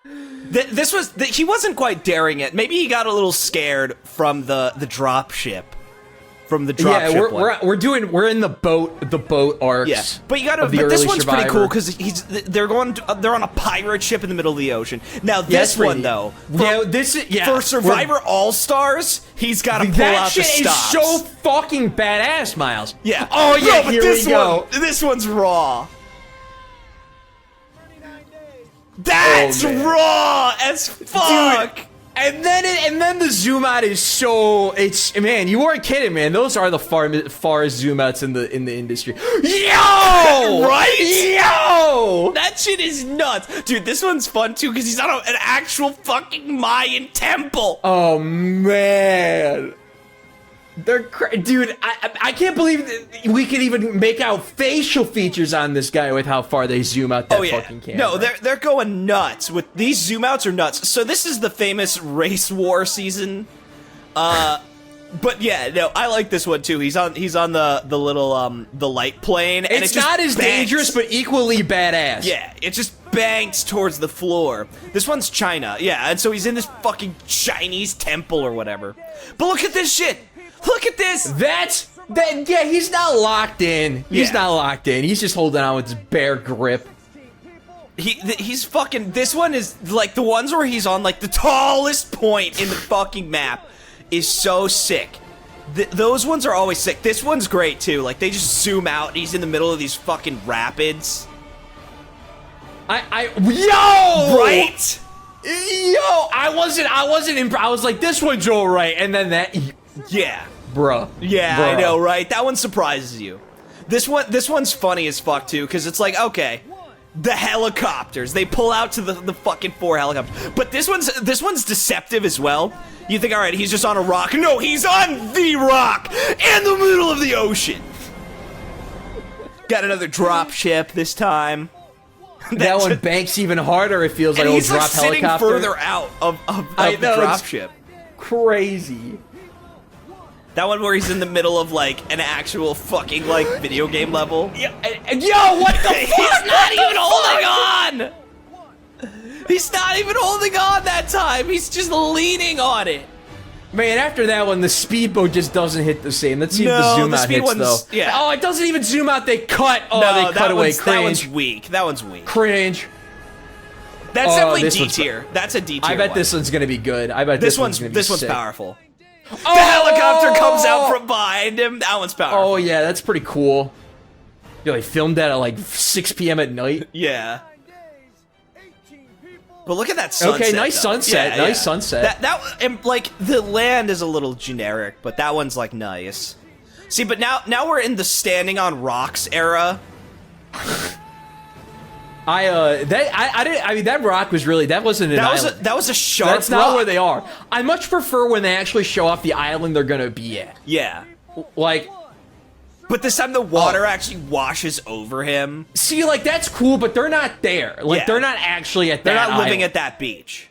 He wasn't quite daring it. Maybe he got a little scared from the drop ship. from the dropship one. We're in the boat arcs. Yeah, but you gotta. But this one's pretty cool because they're on a pirate ship in the middle of the ocean. Now this one though, for Survivor All Stars, he's got to pull out the stops. That shit is so fucking badass, Myles. Yeah. Oh yeah, here we go. This one's raw. That's raw as fuck. Dude. And then the zoom out is so man, you weren't kidding, man. Those are the farthest zoom outs in the industry. Yo! Right? Yo! That shit is nuts. Dude, this one's fun too because he's on an actual fucking Mayan temple. Oh man. Dude, I can't believe that we could even make out facial features on this guy with how far they zoom out that fucking camera. No, they're going nuts. With these zoom outs are nuts. So this is the famous race war season. But yeah, no, I like this one too. He's on the little the light plane and it's not as dangerous but equally badass. Yeah, it just banks towards the floor. This one's China. Yeah, and so he's in this fucking Chinese temple or whatever. But look at this shit. Look at this! Yeah, he's not locked in. He's not locked in. He's just holding on with his bare grip. He's fucking... This one is, like, the ones where he's on, like, the tallest point in the fucking map is so sick. Those ones are always sick. This one's great, too. Like, they just zoom out and he's in the middle of these fucking rapids. Yo! Right? Yo! I was like, this one's alright, and then that... Yeah. Bruh. Yeah, I know, right? That one surprises you. This one's funny as fuck, too, because it's like, okay, the helicopters. They pull out to the fucking 4 helicopters. But this one's deceptive as well. You think, all right, he's just on a rock. No, he's on the rock in the middle of the ocean. Got another drop ship this time. That one banks even harder, it feels like. He's drop sitting helicopter. further out of the drop ship. Crazy. That one where he's in the middle of, like, an actual fucking, like, video game level. Yo, what the fuck? He's not even holding on! He's not even holding on that time! He's just leaning on it! Man, after that one, the speedboat just doesn't hit the same. Let's see if the zoom out hits, though. Yeah. Oh, it doesn't even zoom out. They cut. Oh, no, they cut away. Cringe. That one's weak. That one's weak. Cringe. That's definitely D tier. That's a D tier. I bet this one's gonna be good. I bet this one's gonna be sick. Powerful. The helicopter comes out from behind him. That one's powerful. Oh yeah, that's pretty cool. Yeah, they filmed that at like 6 p.m. at night. Yeah. But look at that sunset. Okay, nice sunset. Nice sunset. And like the land is a little generic, but that one's like nice. See, but now we're in the standing on rocks era. I mean that rock was really, that wasn't an island. That was a sharp rock. That's not where they are. I much prefer when they actually show off the island they're gonna be at. Yeah. Like, but this time the water actually washes over him. See, like, that's cool, but they're not there. Like, they're not actually at that They're not living island. at that beach.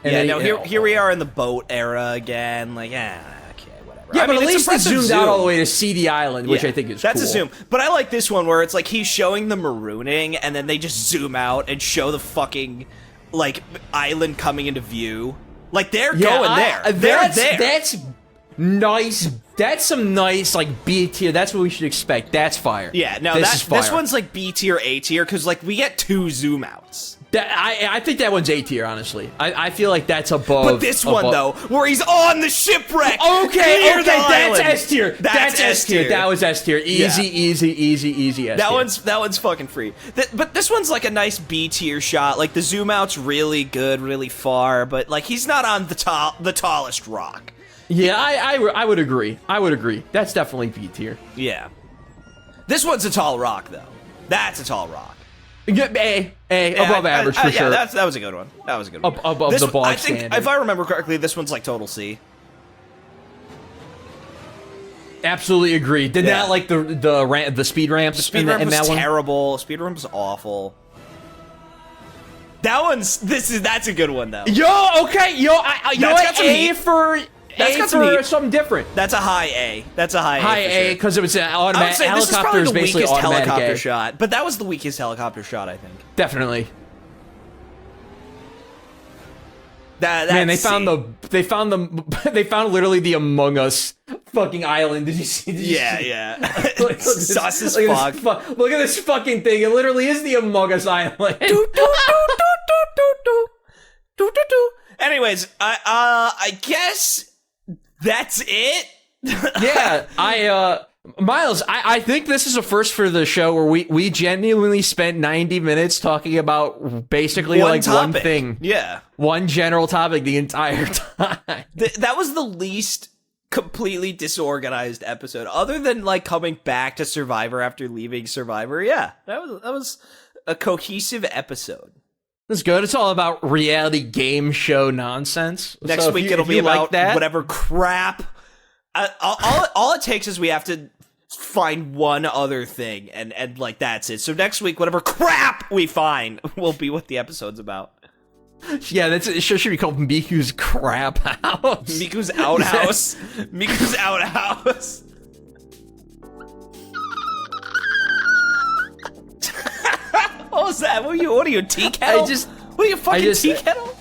And yeah, then, no, here we are in the boat era again. Like, okay, whatever. Yeah, but at least they zoomed out all the way to see the island, which I think is cool. That's a zoom. But I like this one where it's like he's showing the marooning, and then they just zoom out and show the fucking, like, island coming into view. Like, they're going there. They're there. That's nice. That's some nice, like, B tier. That's what we should expect. That's fire. Yeah, no, this one's like B tier, A tier, because, like, we get 2 zoom outs. I think that one's A tier, honestly. I feel like that's above. But this one, though, where he's on the shipwreck. Okay, that's S tier. That's S tier. That was S tier. Easy S tier. That one's fucking free. But this one's like a nice B tier shot. Like, the zoom out's really good, really far, but, like, he's not on the tallest rock. Yeah, I would agree. That's definitely B tier. Yeah. This one's a tall rock, though. That's a tall rock. A, above average for sure. Yeah, that was a good one. That was a good one. Above the bog standard. If I remember correctly, this one's like total C. Absolutely agree. Did not like the speed ramps. The speed ramp was terrible. Speed ramp was awful. That's a good one though. That's got some something different. That's a high A. High A because it was an automatic. Helicopter is basically weakest automatic helicopter shot, but that was the weakest helicopter shot, I think. Definitely. Man, they found literally the Among Us fucking island. Did you see? Yeah. Sus as fuck. Look at this fucking thing. It literally is the Among Us island. Anyways, I guess that's it. Yeah, Myles, I think this is a first for the show where we genuinely spent 90 minutes talking about basically one thing. Yeah. One general topic the entire time. That was the least completely disorganized episode, other than like coming back to Survivor after leaving Survivor. Yeah, that was a cohesive episode. That's good. It's all about reality game show nonsense. Next week it'll be about whatever crap. All it takes is we have to find one other thing, and like that's it. So next week, whatever crap we find will be what the episode's about. Yeah, it should be called Miku's Crap House. Miku's Outhouse. Miku's Outhouse. What was that? What are you, a tea kettle? What are you, fucking tea kettle?